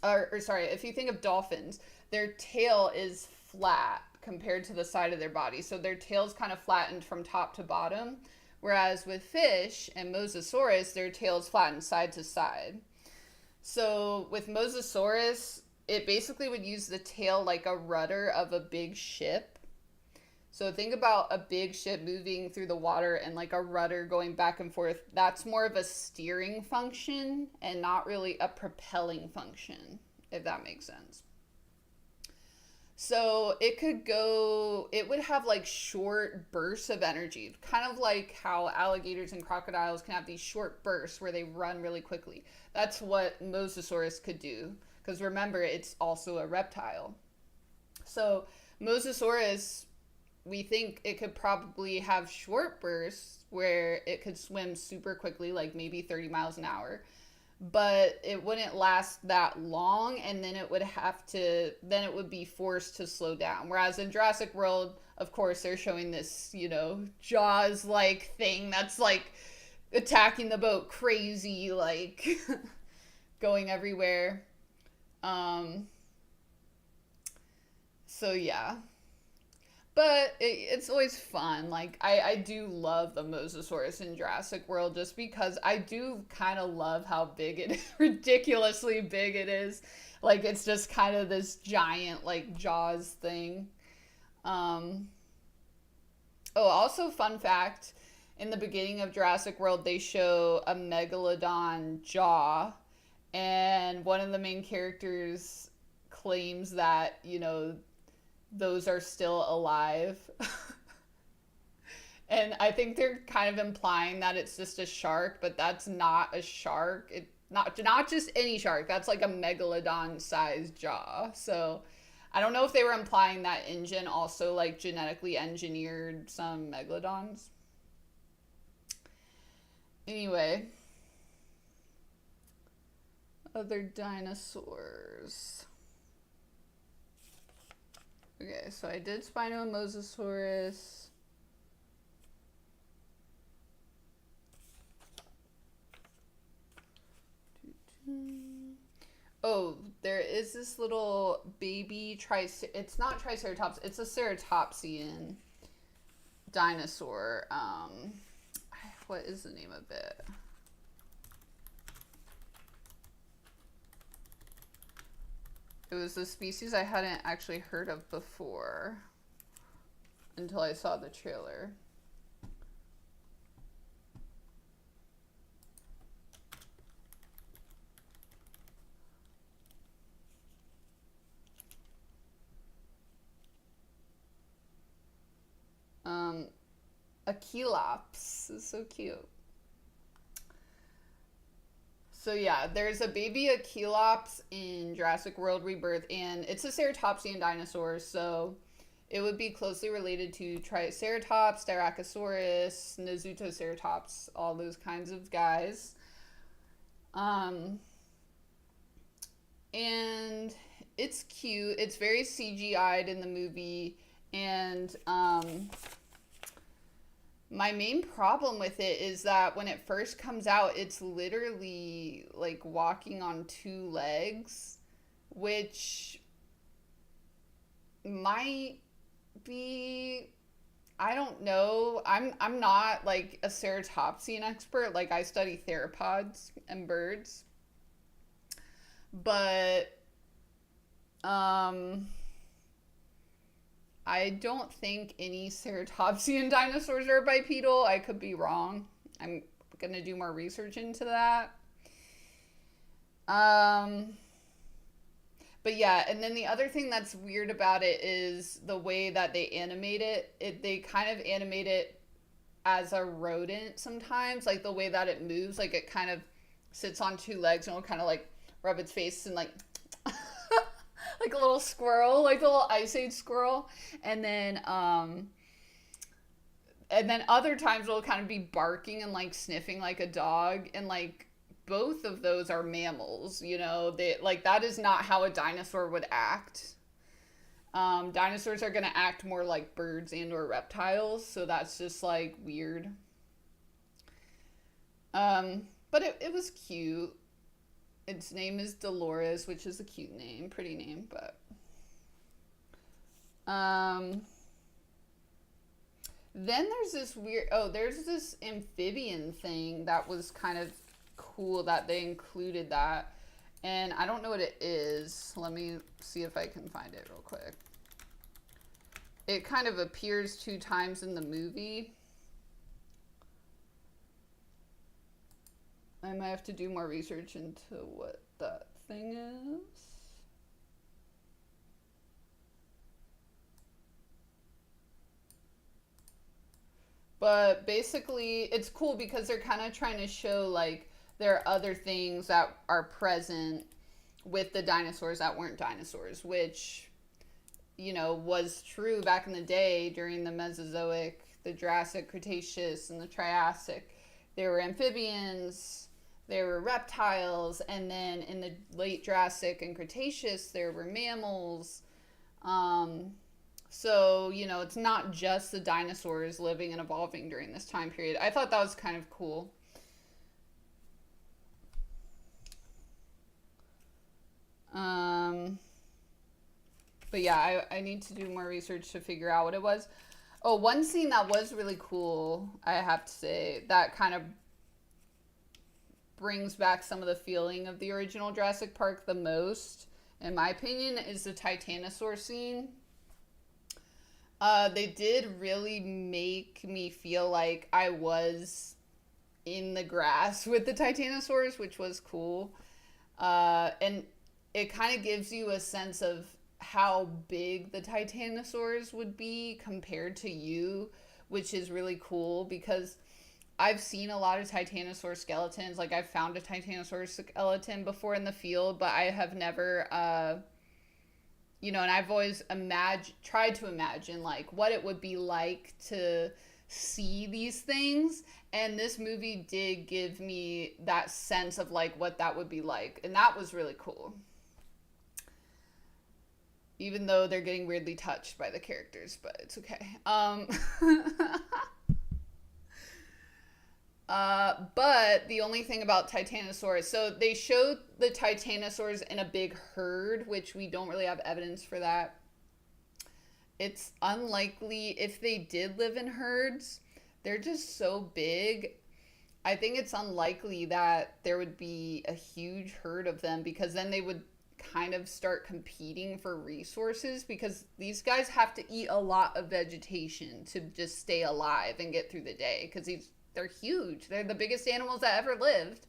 or sorry, if you think of dolphins, their tail is flat compared to the side of their body. So their tail's kind of flattened from top to bottom. Whereas with fish and Mosasaurus, their tail's flattened side to side. So with Mosasaurus, it basically would use the tail like a rudder of a big ship. So think about a big ship moving through the water and like a rudder going back and forth. That's more of a steering function and not really a propelling function, if that makes sense. So it would have like short bursts of energy, kind of like how alligators and crocodiles can have these short bursts where they run really quickly. That's what Mosasaurus could do, because remember, it's also a reptile. So Mosasaurus, we think it could probably have short bursts where it could swim super quickly, like maybe 30 miles an hour, but it wouldn't last that long, and then it would be forced to slow down. Whereas in Jurassic World, of course, they're showing this, Jaws-like thing that's like attacking the boat crazy, like going everywhere. So yeah. But it's always fun. Like, I do love the Mosasaurus in Jurassic World just because I do kind of love how big it is, ridiculously big it is. Like, it's just kind of this giant, like, Jaws thing. Also, fun fact, in the beginning of Jurassic World, they show a megalodon jaw, and one of the main characters claims that, those are still alive. And I think they're kind of implying that it's just a shark, but that's not a shark. Not just any shark. That's like a megalodon-sized jaw. So I don't know if they were implying that InGen also like genetically engineered some megalodons. Anyway. Other dinosaurs. Okay, so I did Spinomosasaurus. Oh, there is this little baby it's not Triceratops, it's a ceratopsian dinosaur. What is the name of it? It was a species I hadn't actually heard of before until I saw the trailer. A Chelops is so cute. So yeah, there's a baby Chelops in Jurassic World Rebirth, and it's a ceratopsian dinosaur, so it would be closely related to Triceratops, Styracosaurus, Nasutoceratops, all those kinds of guys. And it's cute. It's very CGI'd in the movie, and my main problem with it is that when it first comes out, it's literally like walking on two legs, which might be, I don't know. I'm not like a ceratopsian expert. Like I study theropods and birds. But I don't think any ceratopsian dinosaurs are bipedal. I could be wrong. I'm going to do more research into that. But yeah, and then the other thing that's weird about it is the way that they animate it. They kind of animate it as a rodent sometimes, like the way that it moves, like it kind of sits on two legs and will kind of like rub its face and like like a little squirrel, like a little Ice Age squirrel. And then other times it'll kind of be barking and like sniffing like a dog, and like both of those are mammals, you know. They like, that is not how a dinosaur would act. Dinosaurs are going to act more like birds and or reptiles, so that's just like weird. But it was cute. Its name is Dolores, which is a cute name, pretty name, but then there's this amphibian thing that was kind of cool that they included that, and I don't know what it is. Let me see if I can find it real quick. It kind of appears 2 times in the movie. I might have to do more research into what that thing is. But basically, it's cool because they're kind of trying to show like there are other things that are present with the dinosaurs that weren't dinosaurs, which, you know, was true back in the day during the Mesozoic, the Jurassic, Cretaceous, and the Triassic. There were amphibians, there were reptiles, and then in the late Jurassic and Cretaceous, there were mammals. So, you know, it's not just the dinosaurs living and evolving during this time period. I thought that was kind of cool. But yeah, I need to do more research to figure out what it was. Oh, one scene that was really cool, I have to say, that kind of brings back some of the feeling of the original Jurassic Park the most, in my opinion, is the Titanosaur scene. They did really make me feel like I was in the grass with the Titanosaurs, which was cool. And it kind of gives you a sense of how big the Titanosaurs would be compared to you, which is really cool because I've seen a lot of Titanosaur skeletons. Like, I've found a Titanosaur skeleton before in the field, but I have never, you know, and I've always tried to imagine, like, what it would be like to see these things. And this movie did give me that sense of, like, what that would be like. And that was really cool. Even though they're getting weirdly touched by the characters, but it's okay. But the only thing about Titanosaurus, so they showed the Titanosaurs in a big herd, which we don't really have evidence for that. It's unlikely if they did live in herds. They're just so big. I think it's unlikely that there would be a huge herd of them because then they would kind of start competing for resources because these guys have to eat a lot of vegetation to just stay alive and get through the day because they're huge. They're the biggest animals that ever lived.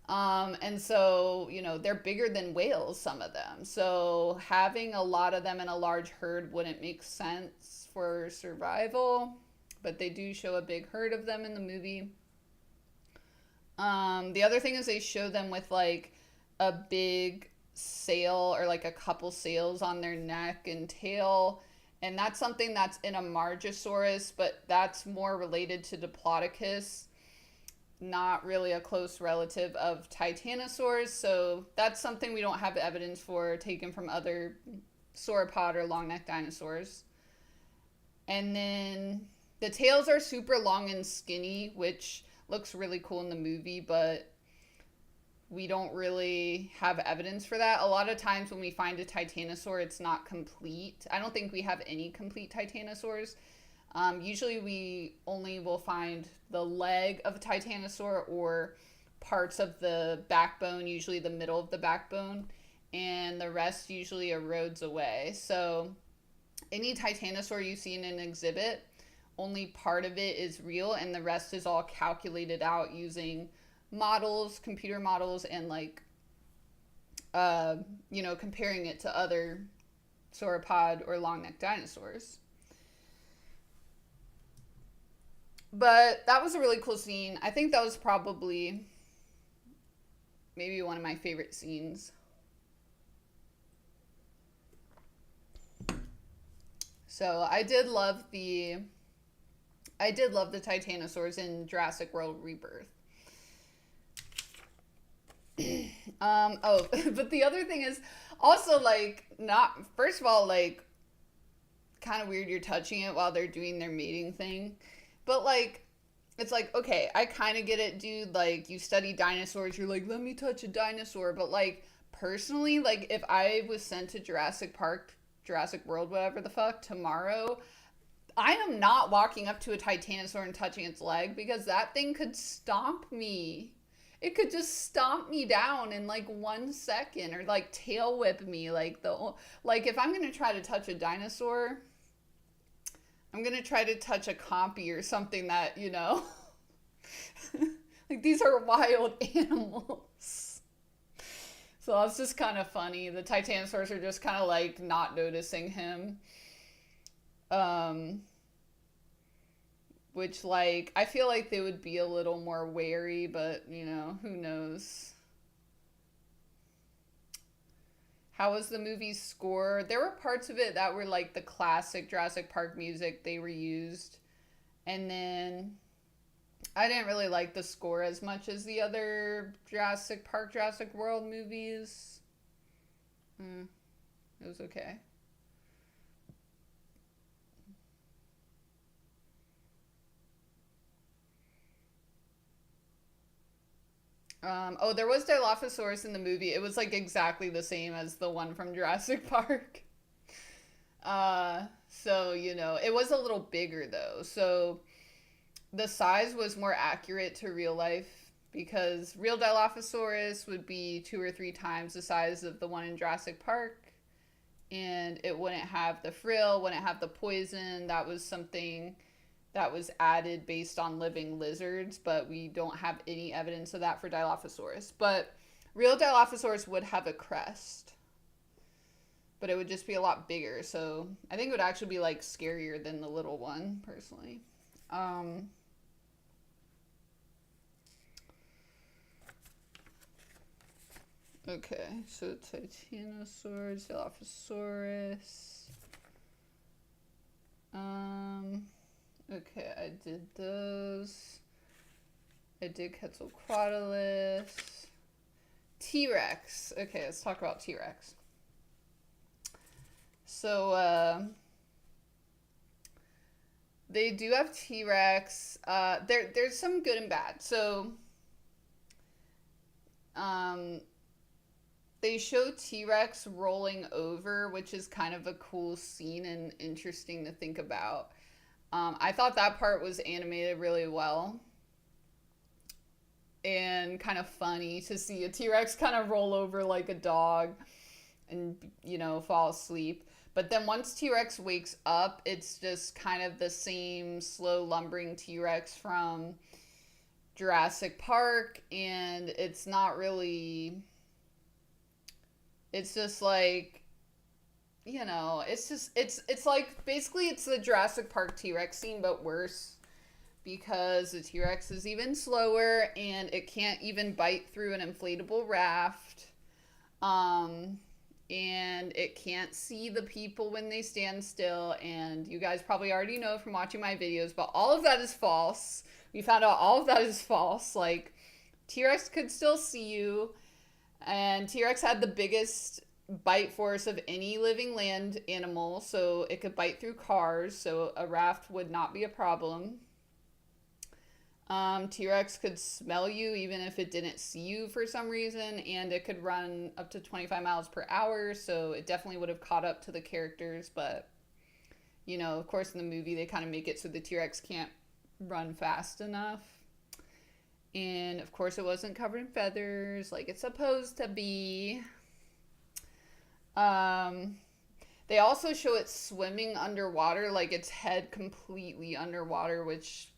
And so, they're bigger than whales, some of them. So having a lot of them in a large herd wouldn't make sense for survival, but they do show a big herd of them in the movie. The other thing is they show them with like a big sail or like a couple sails on their neck and tail. And that's something that's in a Margosaurus, but that's more related to Diplodocus, not really a close relative of Titanosaurs. So that's something we don't have evidence for taken from other sauropod or long-necked dinosaurs. And then the tails are super long and skinny, which looks really cool in the movie, but we don't really have evidence for that. A lot of times when we find a titanosaur, it's not complete. I don't think we have any complete titanosaurs. Usually we only will find the leg of a titanosaur or parts of the backbone, usually the middle of the backbone, and the rest usually erodes away. So any titanosaur you see in an exhibit, only part of it is real and the rest is all calculated out using models, computer models, and like comparing it to other sauropod or long-necked dinosaurs. But that was a really cool scene. I think that was probably maybe one of my favorite scenes. So I did love the Titanosaurs in Jurassic World Rebirth. But the other thing is also first of all, kind of weird you're touching it while they're doing their mating thing. But it's okay, I kind of get it, dude. You study dinosaurs, you're like, let me touch a dinosaur. But personally, if I was sent to Jurassic Park, Jurassic World, whatever the fuck, tomorrow, I am not walking up to a titanosaur and touching its leg because that thing could stomp me. It could just stomp me down in 1 second or tail whip me. If I'm going to try to touch a dinosaur, I'm going to try to touch a compy or something that, these are wild animals. So that's just kind of funny. The titanosaurs are just kind of not noticing him. Which I feel like they would be a little more wary, but who knows. How was the movie's score? There were parts of it that were the classic Jurassic Park music they reused. And then I didn't really like the score as much as the other Jurassic Park, Jurassic World movies. It was okay. There was Dilophosaurus in the movie. It was exactly the same as the one from Jurassic Park. It was a little bigger though. So the size was more accurate to real life because real Dilophosaurus would be 2 or 3 times the size of the one in Jurassic Park. And it wouldn't have the frill, wouldn't have the poison. That was something that was added based on living lizards, but we don't have any evidence of that for Dilophosaurus. But real Dilophosaurus would have a crest, but it would just be a lot bigger. So I think it would actually be scarier than the little one, personally. Okay, so Titanosaurs, Dilophosaurus. Okay, I did those. I did Quetzalcoatlus. T-Rex. Okay, let's talk about T-Rex. So, they do have T-Rex. There's some good and bad. So, they show T-Rex rolling over, which is kind of a cool scene and interesting to think about. I thought that part was animated really well. And kind of funny to see a T-Rex kind of roll over like a dog. and, fall asleep. But then once T-Rex wakes up, it's just kind of the same slow lumbering T-Rex from Jurassic Park, and it's not really, it's just like, it's like basically it's the Jurassic Park T-Rex scene but worse, because the T-Rex is even slower and it can't even bite through an inflatable raft. And it can't see the people when they stand still, and you guys probably already know from watching my videos, but all of that is false. We found out all of that is false. Like, T-Rex could still see you, and T-Rex had the biggest bite force of any living land animal, so it could bite through cars, so a raft would not be a problem. T-Rex could smell you even if it didn't see you for some reason, and it could run up to 25 miles per hour, so it definitely would have caught up to the characters, but, of course in the movie they kind of make it so the T-Rex can't run fast enough. And, of course, it wasn't covered in feathers like it's supposed to be. They also show it swimming underwater, like its head completely underwater, which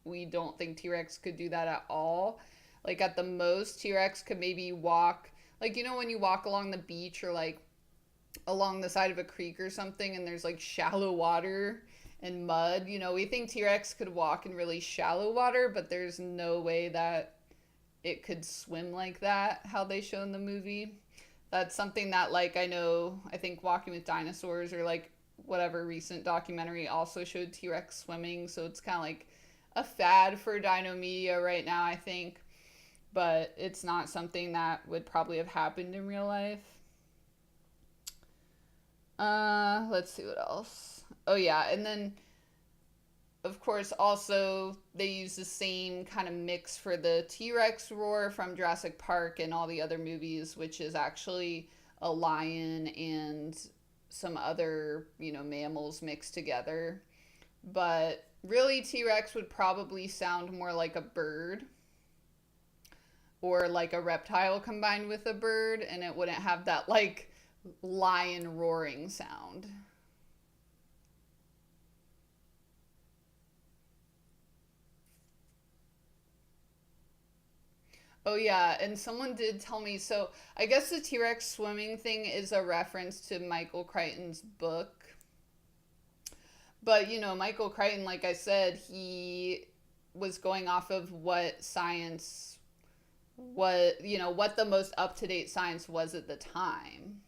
we don't think T-Rex could do that at all. Like, at the most, T-Rex could maybe walk, like, when you walk along the beach or, like, along the side of a creek or something and there's, like, shallow water and mud, we think T-Rex could walk in really shallow water, but there's no way that it could swim like that, how they show in the movie. That's something that, like, I think Walking with Dinosaurs or, like, whatever recent documentary also showed T-Rex swimming, so it's kind of like a fad for dino media right now, I think. But it's not something that would probably have happened in real life. Let's see what else. Oh, yeah, and then, of course, also, they use the same kind of mix for the T-Rex roar from Jurassic Park and all the other movies, which is actually a lion and some other, mammals mixed together. But really, T-Rex would probably sound more like a bird or like a reptile combined with a bird, and it wouldn't have that, like, lion roaring sound. Oh yeah, and someone did tell me, so I guess the T-Rex swimming thing is a reference to Michael Crichton's book. But, Michael Crichton, like I said, he was going off of what science, what the most up-to-date science was at the time.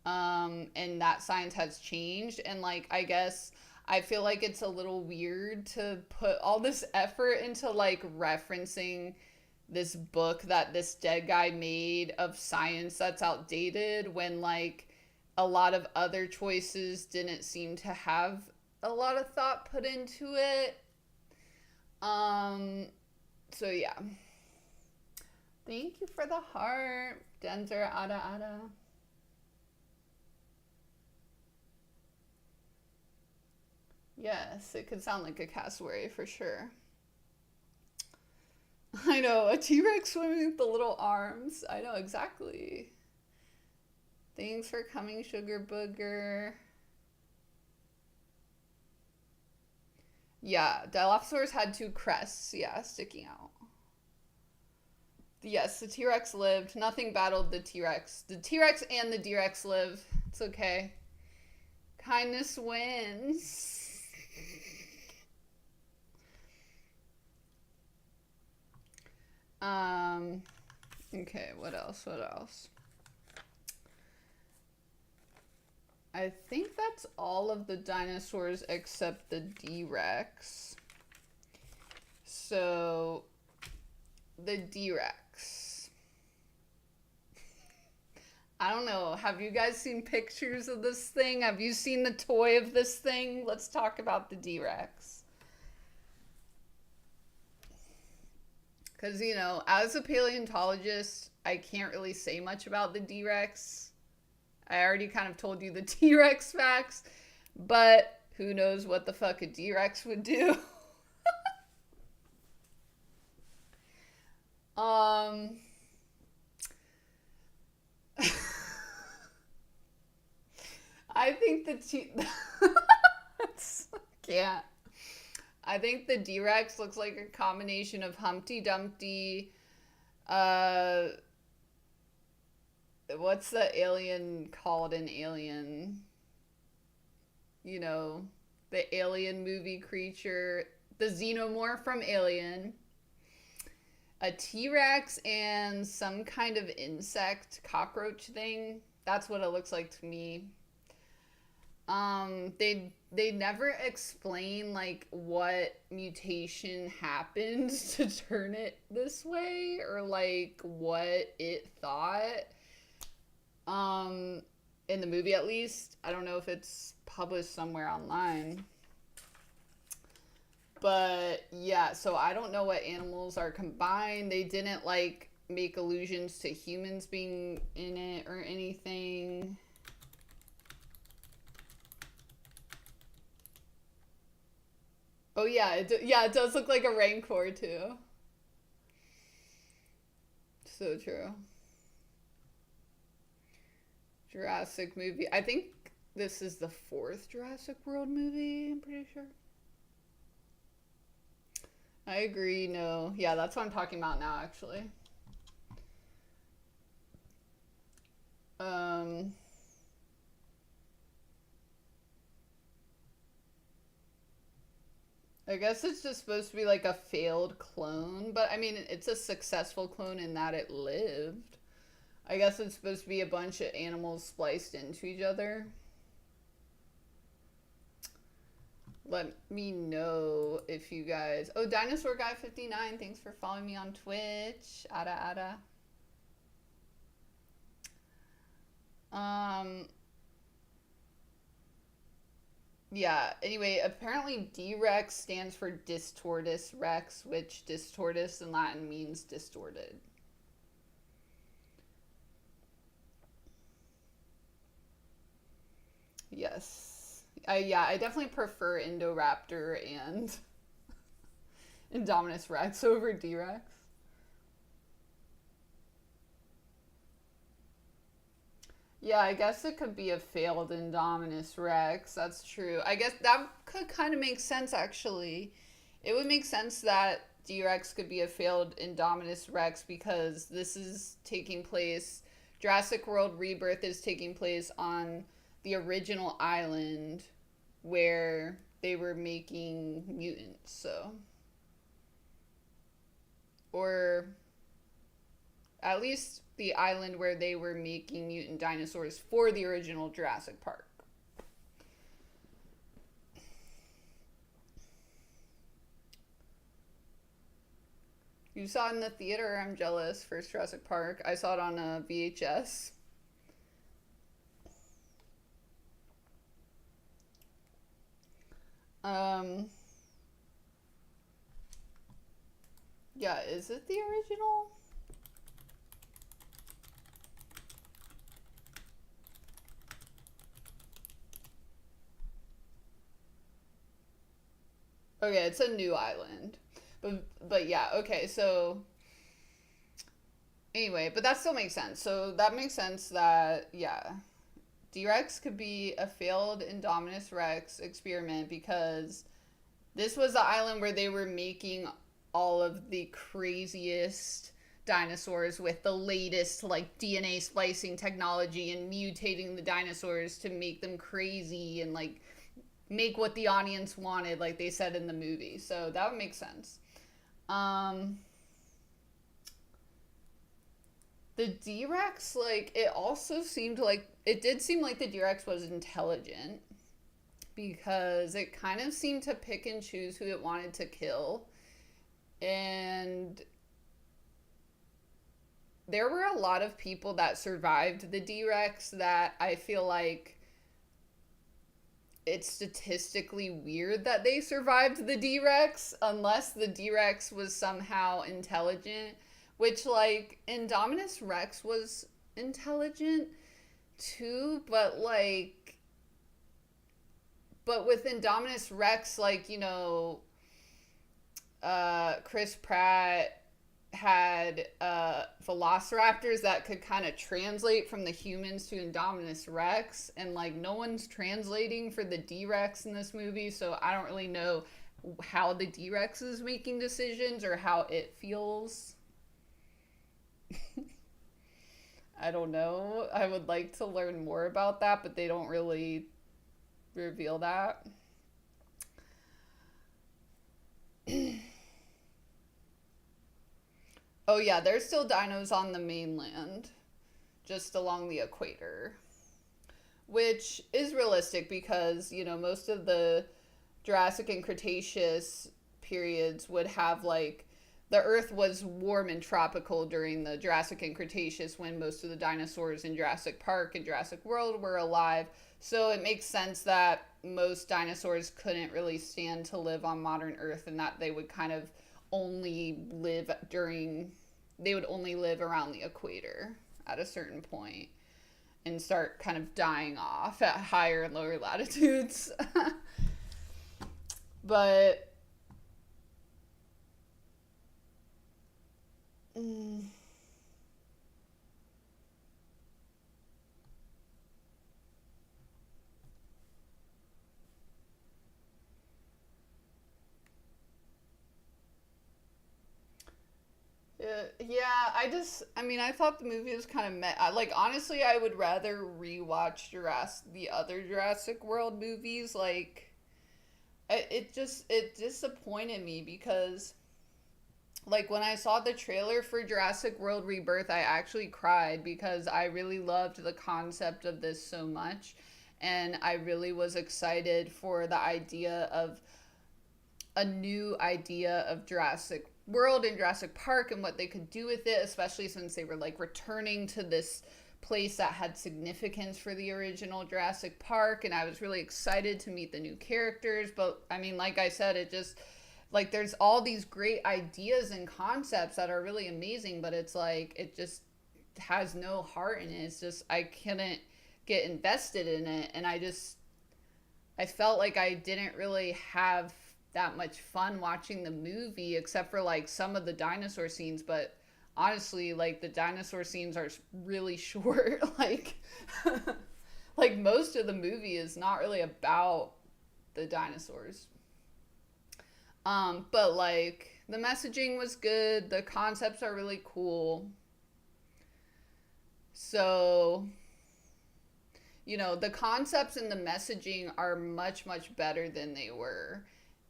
And that science has changed, and, like, I guess I feel like it's a little weird to put all this effort into, like, referencing this book that this dead guy made of science that's outdated, when, like, a lot of other choices didn't seem to have a lot of thought put into it. So yeah. Thank you for the heart, Denzer Ada Ada. Yes, it could sound like a cassowary for sure. I know, a T-Rex swimming with the little arms. I know, exactly. Thanks for coming, Sugar Booger. Yeah, Dilophosaurus had two crests, yeah, sticking out. Yes, the T-Rex lived. Nothing battled the T-Rex. The T-Rex and the D-Rex live. It's okay. Kindness wins. Okay, what else? I think that's all of the dinosaurs except the D-Rex. So, the D-Rex. I don't know. Have you guys seen pictures of this thing? Have you seen the toy of this thing? Let's talk about the D-Rex. Because, as a paleontologist, I can't really say much about the D-Rex. I already kind of told you the T-Rex facts, but who knows what the fuck a D-Rex would do. the can't. I think the D-Rex looks like a combination of Humpty Dumpty, uh, what's the alien called in Alien? You know, the alien movie creature, the xenomorph from Alien, a T-Rex, and some kind of insect cockroach thing. That's what it looks like to me. They never explain like what mutation happened to turn it this way, or like what it thought. In the movie at least. I don't know if it's published somewhere online. But yeah, so I don't know what animals are combined. They didn't like make allusions to humans being in it or anything. Oh yeah, it does look like a rancor too. So true. Jurassic movie. I think this is the fourth Jurassic World movie, I'm pretty sure. I agree, no. Yeah, that's what I'm talking about now, actually. I guess it's just supposed to be like a failed clone, but I mean, it's a successful clone in that it lived. I guess it's supposed to be a bunch of animals spliced into each other. Let me know if you guys... Oh, Dinosaur Guy 59, thanks for following me on Twitch. Ada. Yeah, anyway, apparently D-Rex stands for Distortus Rex, which Distortus in Latin means distorted. Yes. I definitely prefer Indoraptor and Indominus Rex over D-Rex. Yeah, I guess it could be a failed Indominus Rex. That's true. I guess that could kind of make sense, actually. It would make sense that D-Rex could be a failed Indominus Rex because this is taking place... Jurassic World Rebirth is taking place on the original island where they were making mutants, so... Or... at least the island where they were making mutant dinosaurs for the original Jurassic Park. You saw it in the theater? I'm jealous. First Jurassic Park. I saw it on a VHS. Yeah, is it the original? Okay, it's a new island. But yeah, okay, so anyway, but that still makes sense. So that makes sense that, yeah, D-Rex could be a failed Indominus Rex experiment because this was the island where they were making all of the craziest dinosaurs with the latest like DNA splicing technology and mutating the dinosaurs to make them crazy and like make what the audience wanted, like they said in the movie. So that would make sense. The D-Rex, like, it also seemed like, it did seem like the D-Rex was intelligent because it kind of seemed to pick and choose who it wanted to kill. And there were a lot of people that survived the D-Rex that I feel like it's statistically weird that they survived the D-Rex unless the D-Rex was somehow intelligent, which, like, Indominus Rex was intelligent too, but with Indominus Rex, like, you know, Chris Pratt had velociraptors that could kind of translate from the humans to Indominus Rex, and like no one's translating for the D-Rex in this movie, so I don't really know how the D-Rex is making decisions or how it feels. I don't know. I would like to learn more about that, but they don't really reveal that. Oh yeah, there's still dinos on the mainland, just along the equator, which is realistic because, most of the Jurassic and Cretaceous periods would have like the Earth was warm and tropical during the Jurassic and Cretaceous when most of the dinosaurs in Jurassic Park and Jurassic World were alive. So it makes sense that most dinosaurs couldn't really stand to live on modern Earth and that they would kind of only live they would only live around the equator at a certain point and start kind of dying off at higher and lower latitudes. But mm, yeah, I thought the movie was kind of like, honestly, I would rather rewatch the other Jurassic World movies. Like, it disappointed me because, like, when I saw the trailer for Jurassic World Rebirth, I actually cried because I really loved the concept of this so much. And I really was excited for the idea of a new idea of Jurassic World and Jurassic Park and what they could do with it, especially since they were like returning to this place that had significance for the original Jurassic Park. And I was really excited to meet the new characters. But I mean, like I said, it just like there's all these great ideas and concepts that are really amazing, but it's like it just has no heart in it. It's just I couldn't get invested in it, and I felt like I didn't really have that much fun watching the movie except for like some of the dinosaur scenes, but honestly like the dinosaur scenes are really short. Like most of the movie is not really about the dinosaurs. But like the messaging was good, the concepts are really cool. So, the concepts and the messaging are much, much better than they were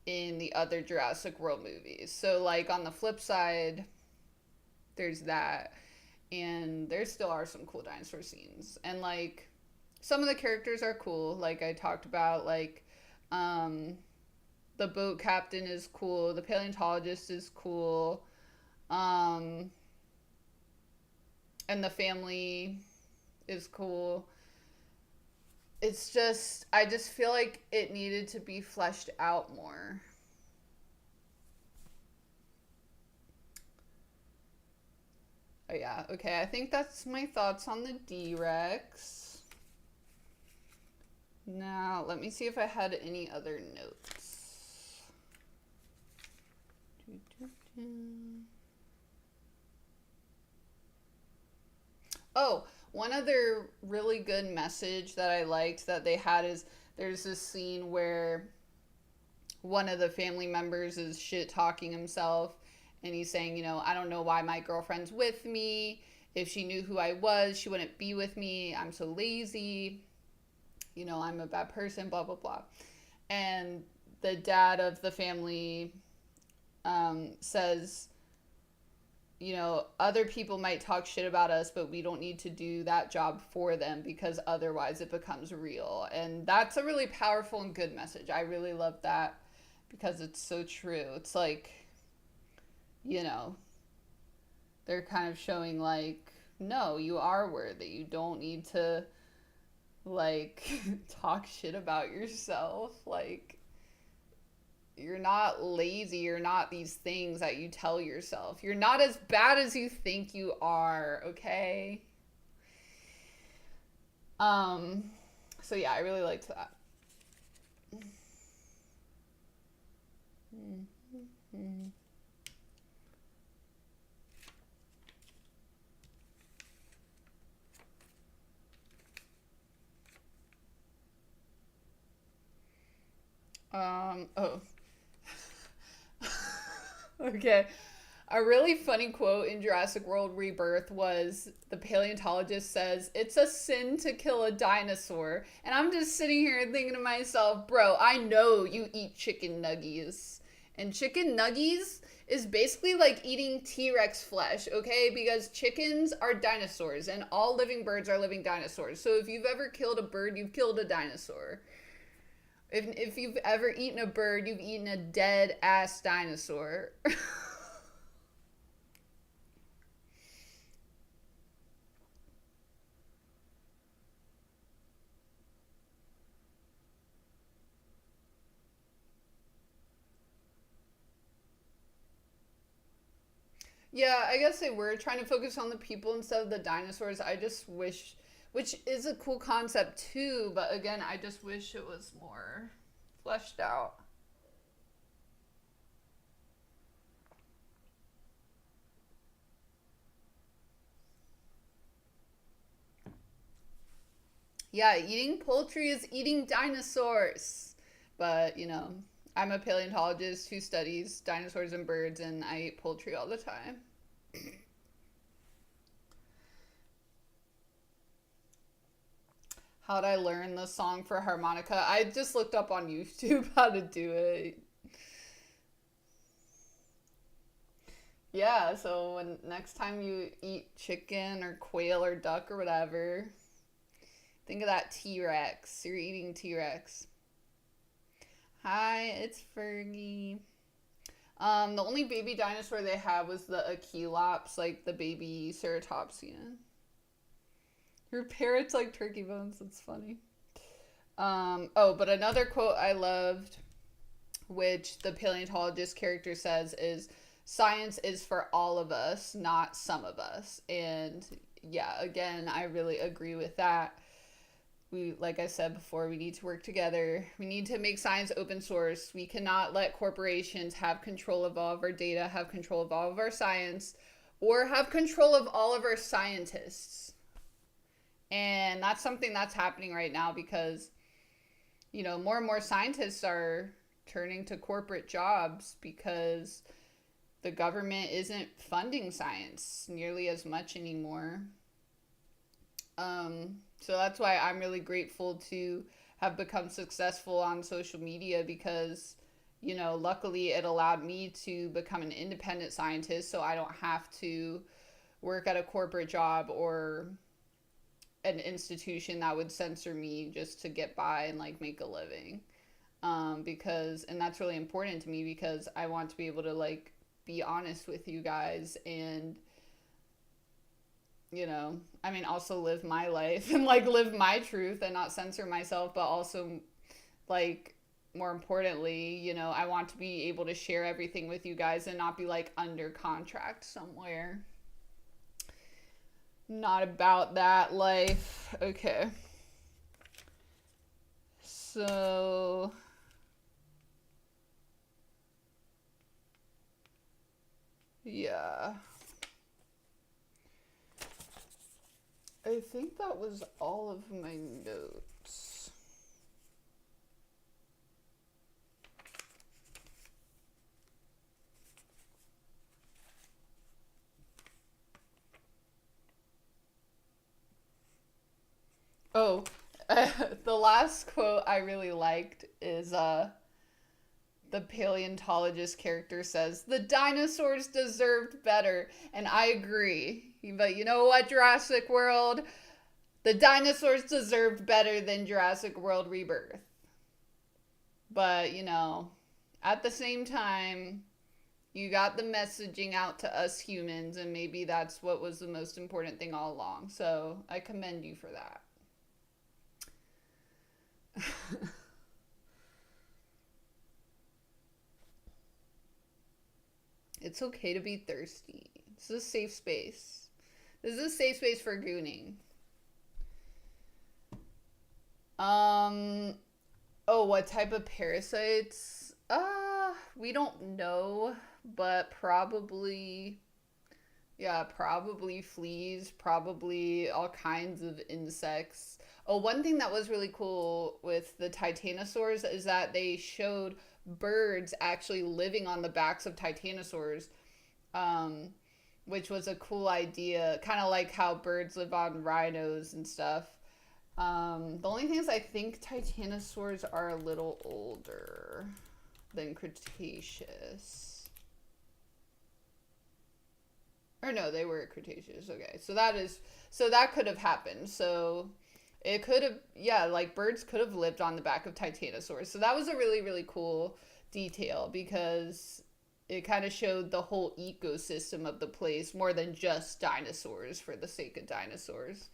in the other Jurassic World movies. So, like, on the flip side, there's that. And there still are some cool dinosaur scenes. And, like, some of the characters are cool. Like, I talked about, like, the boat captain is cool. The paleontologist is cool. Um, and the family is cool. It's just I just feel like it needed to be fleshed out more. Oh yeah, okay. I think that's my thoughts on the D-Rex. Now, let me see if I had any other notes. Oh, one other really good message that I liked that they had is there's this scene where one of the family members is shit talking himself and he's saying, I don't know why my girlfriend's with me. If she knew who I was, she wouldn't be with me. I'm so lazy. I'm a bad person, blah, blah, blah. And the dad of the family says, other people might talk shit about us, but we don't need to do that job for them because otherwise it becomes real. And that's a really powerful and good message. I really love that because it's so true. It's like, you know, they're kind of showing like, no, you are worthy. You don't need to like talk shit about yourself. Like, you're not lazy. You're not these things that you tell yourself. You're not as bad as you think you are, okay? So yeah, I really liked that. Oh. Okay. A really funny quote in Jurassic World Rebirth was the paleontologist says, "It's a sin to kill a dinosaur." And I'm just sitting here thinking to myself, bro, I know you eat chicken nuggies. And chicken nuggies is basically like eating T-Rex flesh, okay? Because chickens are dinosaurs and all living birds are living dinosaurs. So if you've ever killed a bird, you've killed a dinosaur. If you've ever eaten a bird, you've eaten a dead ass dinosaur. Yeah, I guess they were trying to focus on the people instead of the dinosaurs. I just wish, which is a cool concept too, but again, I just wish it was more fleshed out. Yeah, eating poultry is eating dinosaurs. But, I'm a paleontologist who studies dinosaurs and birds, and I eat poultry all the time. How'd I learn the song for harmonica? I just looked up on YouTube how to do it. Yeah, so when next time you eat chicken or quail or duck or whatever, think of that T Rex. You're eating T Rex. Hi, it's Fergie. The only baby dinosaur they had was the Achelops, like the baby ceratopsian. Your parrot's like turkey bones. That's funny. Oh, but another quote I loved, which the paleontologist character says, is science is for all of us, not some of us. And yeah, again, I really agree with that. We, like I said before, we need to work together. We need to make science open source. We cannot let corporations have control of all of our data, have control of all of our science, or have control of all of our scientists. And that's something that's happening right now because, more and more scientists are turning to corporate jobs because the government isn't funding science nearly as much anymore. So that's why I'm really grateful to have become successful on social media because, luckily it allowed me to become an independent scientist so I don't have to work at a corporate job or an institution that would censor me just to get by and like make a living. And that's really important to me because I want to be able to like be honest with you guys and also live my life and like live my truth and not censor myself, but also like more importantly, I want to be able to share everything with you guys and not be like under contract somewhere. Not about that life. Okay. So yeah. I think that was all of my notes. Oh, the last quote I really liked is the paleontologist character says, "The dinosaurs deserved better." And I agree. But you know what, Jurassic World? The dinosaurs deserved better than Jurassic World Rebirth. But, at the same time, you got the messaging out to us humans, and maybe that's what was the most important thing all along. So I commend you for that. It's okay to be thirsty. This is a safe space. This is a safe space for gooning. Um, oh, what type of parasites? We don't know, but probably, yeah, probably fleas, probably all kinds of insects. Oh, one thing that was really cool with the titanosaurs is that they showed birds actually living on the backs of titanosaurs, um, which was a cool idea. Kind of like how birds live on rhinos and stuff. The only thing is, I think titanosaurs are a little older than Cretaceous. Or no, they were Cretaceous. Okay, so that could have happened. So it could have, yeah, like birds could have lived on the back of titanosaurs. So that was a really, really cool detail because it kind of showed the whole ecosystem of the place more than just dinosaurs for the sake of dinosaurs.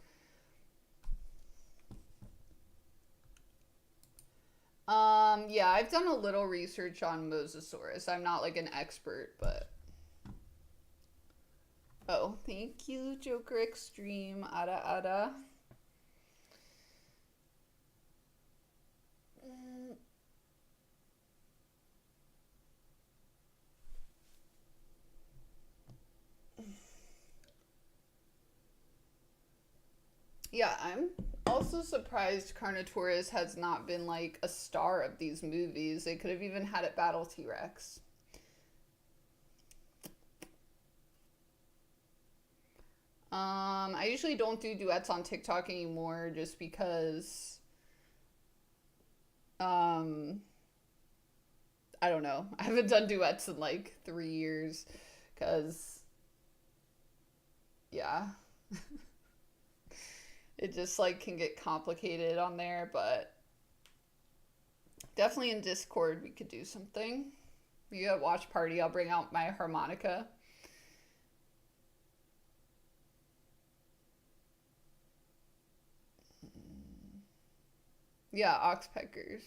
Yeah, I've done a little research on Mosasaurus. I'm not like an expert, but oh, thank you, Joker Extreme. Ada Ada. Yeah, I'm also surprised Carnotaurus has not been like a star of these movies. They could have even had it battle T-Rex. I usually don't do duets on TikTok anymore just because um I don't know. I haven't done duets in like 3 years because yeah. It just like can get complicated on there, but definitely in Discord we could do something. You got watch party, I'll bring out my harmonica. Yeah, oxpeckers.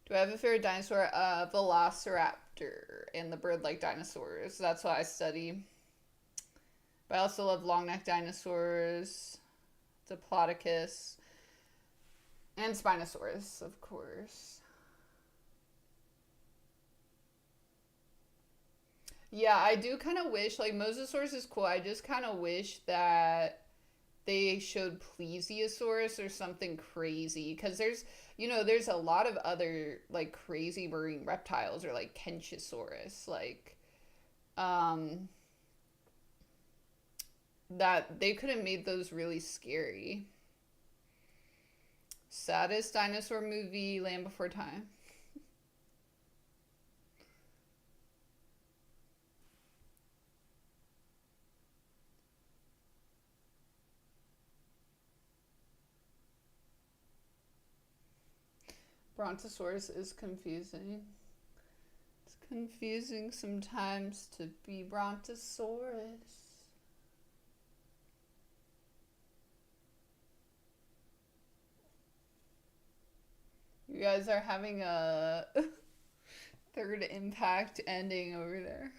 Do I have a favorite dinosaur? Velociraptor and the bird-like dinosaurs. That's what I study. But I also love long-necked dinosaurs, Diplodocus, and Spinosaurus, of course. Yeah, I do kind of wish, like, Mosasaurus is cool. I just kind of wish that they showed Plesiosaurus or something crazy. Because there's a lot of other, like, crazy marine reptiles, or, like, Kenchosaurus, like, that they could have made those really scary. Saddest dinosaur movie, Land Before Time. Brontosaurus is confusing. It's confusing sometimes to be Brontosaurus. You guys are having a third impact ending over there.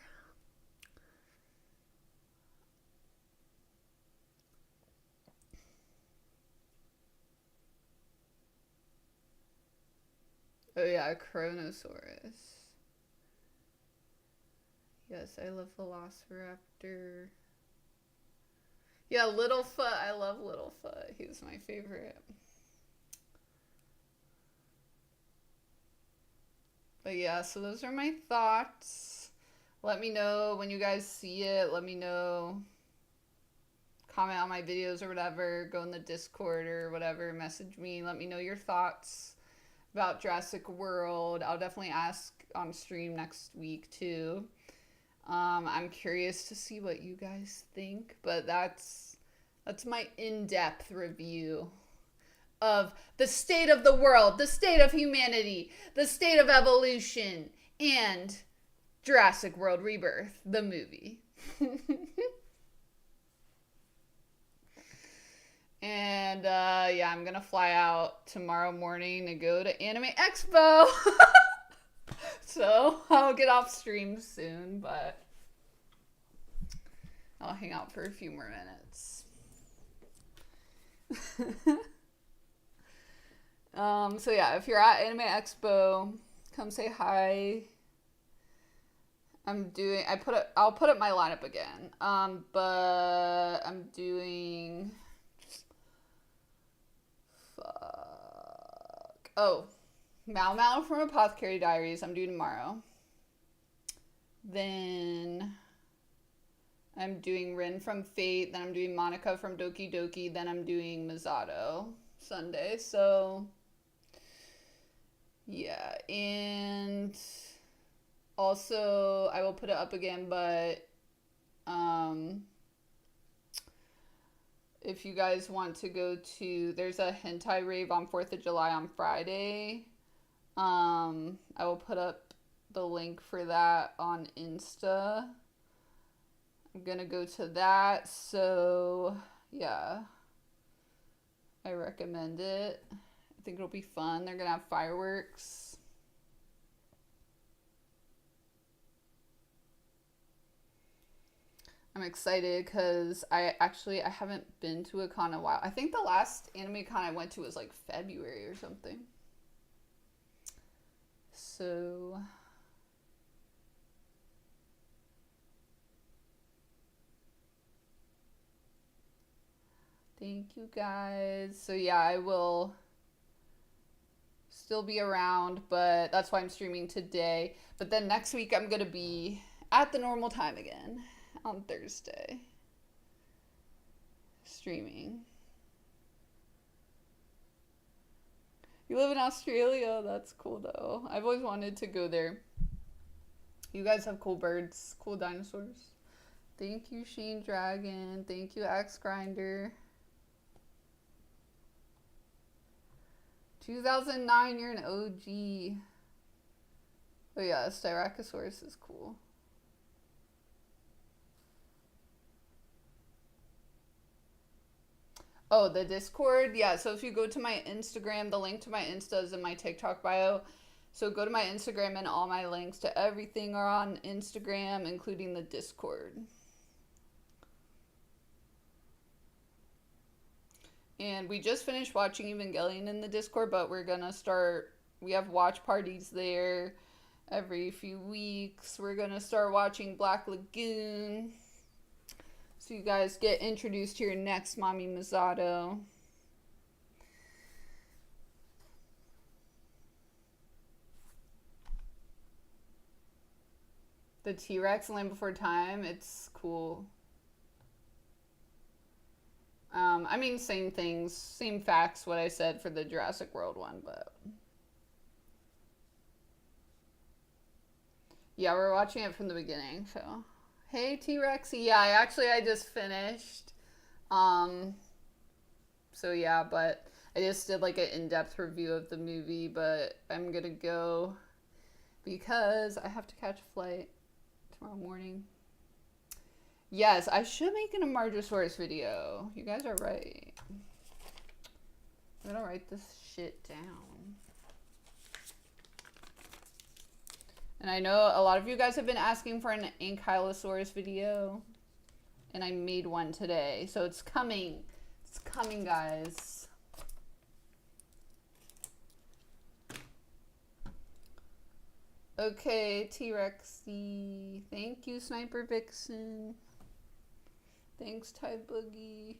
Oh yeah, Chronosaurus. Yes, I love Velociraptor. Yeah, Littlefoot. I love Littlefoot. He's my favorite. But yeah, so those are my thoughts. Let me know when you guys see it. Let me know. Comment on my videos or whatever. Go in the Discord or whatever. Message me. Let me know your thoughts about Jurassic World. I'll definitely ask on stream next week too. I'm curious to see what you guys think, but that's my in-depth review of the state of the world, the state of humanity, the state of evolution, and Jurassic World Rebirth, the movie. And yeah, I'm gonna fly out tomorrow morning to go to Anime Expo. So I'll get off stream soon, but I'll hang out for a few more minutes. So yeah, if you're at Anime Expo, come say hi. I'll put up my lineup again. But I'm doing, fuck. Oh, Mau Mau from Apothecary Diaries, I'm doing tomorrow. Then I'm doing Rin from Fate, then I'm doing Monica from Doki Doki, then I'm doing Misato Sunday. So, yeah. And also, I will put it up again, but if you guys want to go to, there's a hentai rave on 4th of July on Friday. I will put up the link for that on Insta. I'm gonna go to that, so yeah, I recommend it. I think it'll be fun. They're gonna have fireworks. I'm excited because I haven't been to a con in a while. I think the last anime con I went to was like February or something. So thank you guys. So yeah, I will still be around, but that's why I'm streaming today. But then next week I'm gonna be at the normal time again on Thursday, streaming. You live in Australia? That's cool though. I've always wanted to go there. You guys have cool birds, cool dinosaurs. Thank you, Shane Dragon. Thank you, Axe Grinder. 2009, you're an OG. Oh yeah, Styracosaurus is cool. Oh, the Discord? Yeah, so if you go to my Instagram, the link to my Insta is in my TikTok bio. So go to my Instagram and all my links to everything are on Instagram, including the Discord. And we just finished watching Evangelion in the Discord, but we have watch parties there every few weeks. We're gonna start watching Black Lagoon. So you guys get introduced to your next Mommy Misato. The T-Rex Land Before Time, it's cool. I mean, same things, same facts, what I said for the Jurassic World one, but yeah, we're watching it from the beginning, so. Hey, T-Rexy. Yeah, I just finished. So yeah, but I just did like an in-depth review of the movie, but I'm gonna go because I have to catch a flight tomorrow morning. Yes, I should make an Amargosaurus video. You guys are right. I'm gonna write this shit down. And I know a lot of you guys have been asking for an Ankylosaurus video. And I made one today. So it's coming. It's coming, guys. Okay, T-Rexy. Thank you, Sniper Vixen. Thanks, Ty Boogie.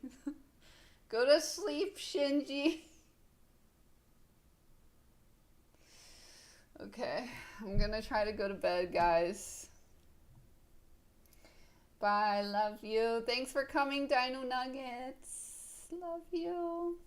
Go to sleep, Shinji. Okay, I'm gonna try to go to bed, guys. Bye, love you. Thanks for coming, Dino Nuggets. Love you.